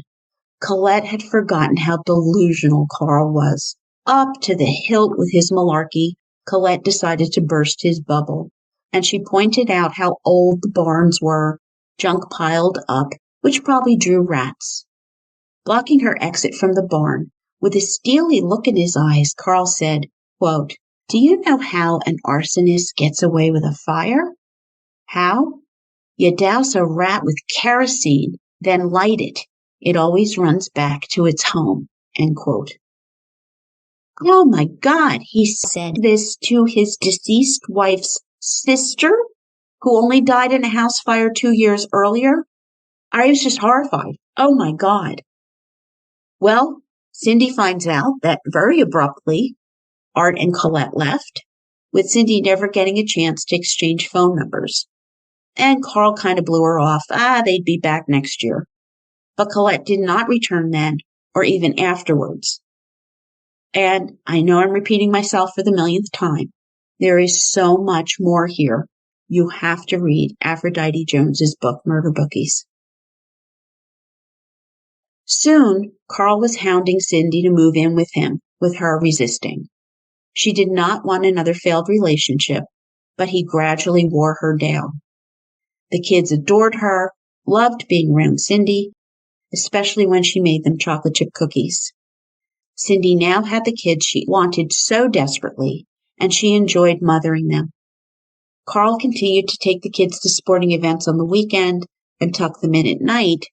Colette had forgotten how delusional Karl was. Up to the hilt with his malarkey, Colette decided to burst his bubble, and she pointed out how old the barns were, junk piled up, which probably drew rats. Blocking her exit from the barn, with a steely look in his eyes, Karl said, quote, "Do you know how an arsonist gets away with a fire? How? You douse a rat with kerosene, then light it. It always runs back to its home." End quote. Oh my God, he said this to his deceased wife's sister, who only died in a house fire 2 years earlier? I was just horrified. Oh my God. Well, Cindy finds out that very abruptly, Art and Colette left, with Cindy never getting a chance to exchange phone numbers. And Karl kind of blew her off. They'd be back next year. But Colette did not return then, or even afterwards. And I know I'm repeating myself for the millionth time. There is so much more here. You have to read Aphrodite Jones's book, Murder Bookies. Soon, Karl was hounding Cindy to move in with him, with her resisting. She did not want another failed relationship, but he gradually wore her down. The kids adored her, loved being around Cindy, especially when she made them chocolate chip cookies. Cindy now had the kids she wanted so desperately, and she enjoyed mothering them. Karl continued to take the kids to sporting events on the weekend and tuck them in at night,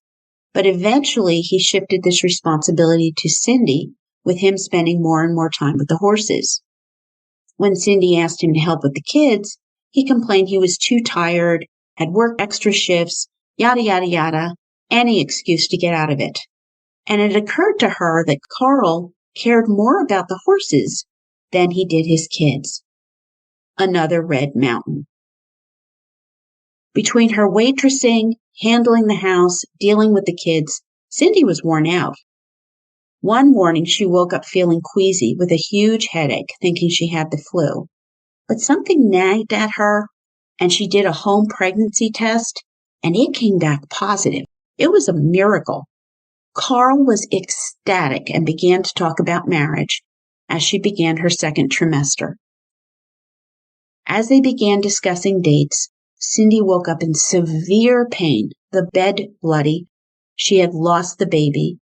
but eventually he shifted this responsibility to Cindy, with him spending more and more time with the horses. When Cindy asked him to help with the kids, he complained he was too tired, had worked extra shifts, yada, yada, yada, any excuse to get out of it. And it occurred to her that Karl cared more about the horses than he did his kids. Another red mountain. Between her waitressing, handling the house, dealing with the kids, Cindy was worn out. One morning she woke up feeling queasy with a huge headache, thinking she had the flu. But something nagged at her, and she did a home pregnancy test, and it came back positive. It was a miracle. Karl was ecstatic and began to talk about marriage as she began her second trimester. As they began discussing dates, Cindy woke up in severe pain, the bed bloody. She had lost the baby,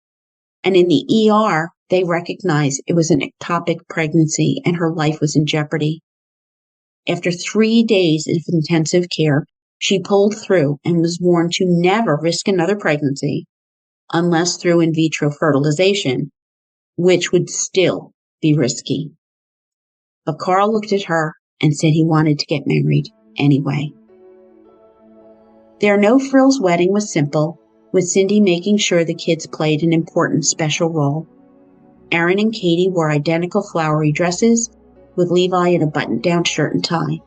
and in the ER, they recognized it was an ectopic pregnancy and her life was in jeopardy. After 3 days of intensive care, she pulled through and was warned to never risk another pregnancy unless through in vitro fertilization, which would still be risky. But Karl looked at her and said he wanted to get married anyway. Their no-frills wedding was simple, with Cindy making sure the kids played an important special role. Aaron and Katie wore identical flowery dresses, with Levi in a button-down shirt and tie.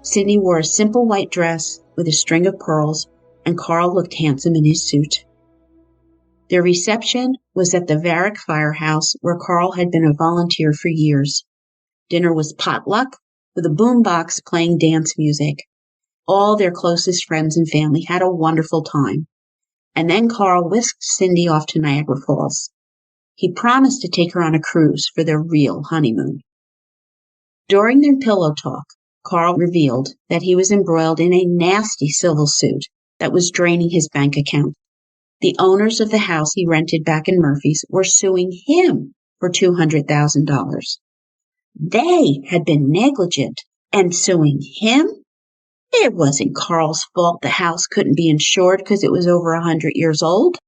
Cindy wore a simple white dress with a string of pearls, and Karl looked handsome in his suit. Their reception was at the Varick Firehouse, where Karl had been a volunteer for years. Dinner was potluck, with a boombox playing dance music. All their closest friends and family had a wonderful time. And then Karl whisked Cindy off to Niagara Falls. He promised to take her on a cruise for their real honeymoon. During their pillow talk, Karl revealed that he was embroiled in a nasty civil suit that was draining his bank account. The owners of the house he rented back in Murphy's were suing him for $200,000. They had been negligent, and suing him? It wasn't Karl's fault the house couldn't be insured because it was over 100 years old.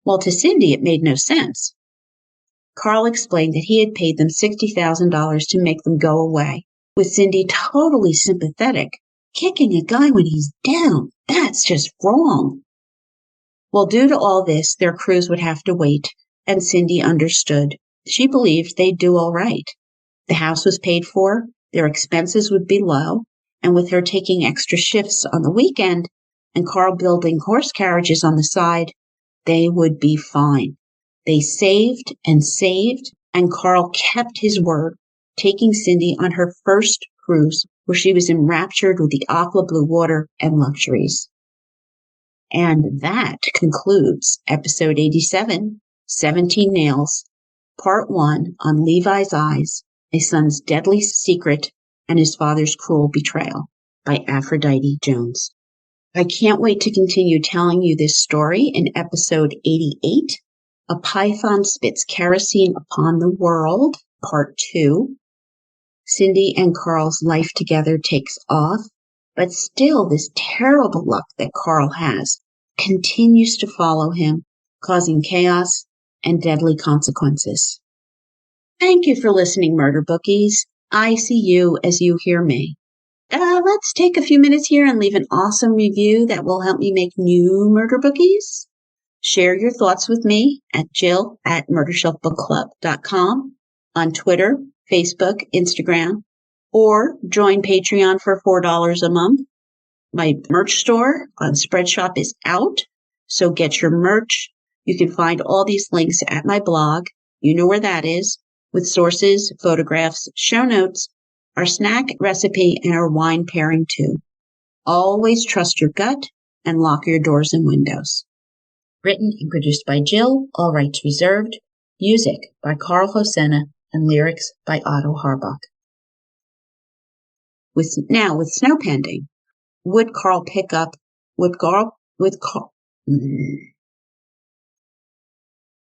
Well, to Cindy, it made no sense. Karl explained that he had paid them $60,000 to make them go away, with Cindy totally sympathetic. Kicking a guy when he's down, that's just wrong. Well, due to all this, their cruise would have to wait, and Cindy understood. She believed they'd do all right. The house was paid for, their expenses would be low, and with her taking extra shifts on the weekend and Karl building horse carriages on the side, they would be fine. They saved, and Karl kept his word, taking Cindy on her first cruise, where she was enraptured with the aqua blue water and luxuries. And that concludes episode 87, 17 Nails, part 1 on Levi's Eyes, a son's deadly secret and his father's cruel betrayal, by Aphrodite Jones. I can't wait to continue telling you this story in episode 88, A Python Spits Kerosene Upon the World, part 2. Cindy and Karl's life together takes off, but still this terrible luck that Karl has continues to follow him, causing chaos and deadly consequences. Thank you for listening, Murder Bookies. I see you as you hear me. Let's take a few minutes here and leave an awesome review that will help me make new Murder Bookies. Share your thoughts with me at jill@murdershelfbookclub.com, on Twitter, Facebook, Instagram, or join Patreon for $4 a month. My merch store on Spreadshop is out, so get your merch. You can find all these links at my blog. You know where that is, with sources, photographs, show notes, our snack recipe, and our wine pairing too. Always trust your gut and lock your doors and windows. Written and produced by Jill, all rights reserved. Music by Karl Hosanna and lyrics by Otto Harbach. With snow pending, would Karl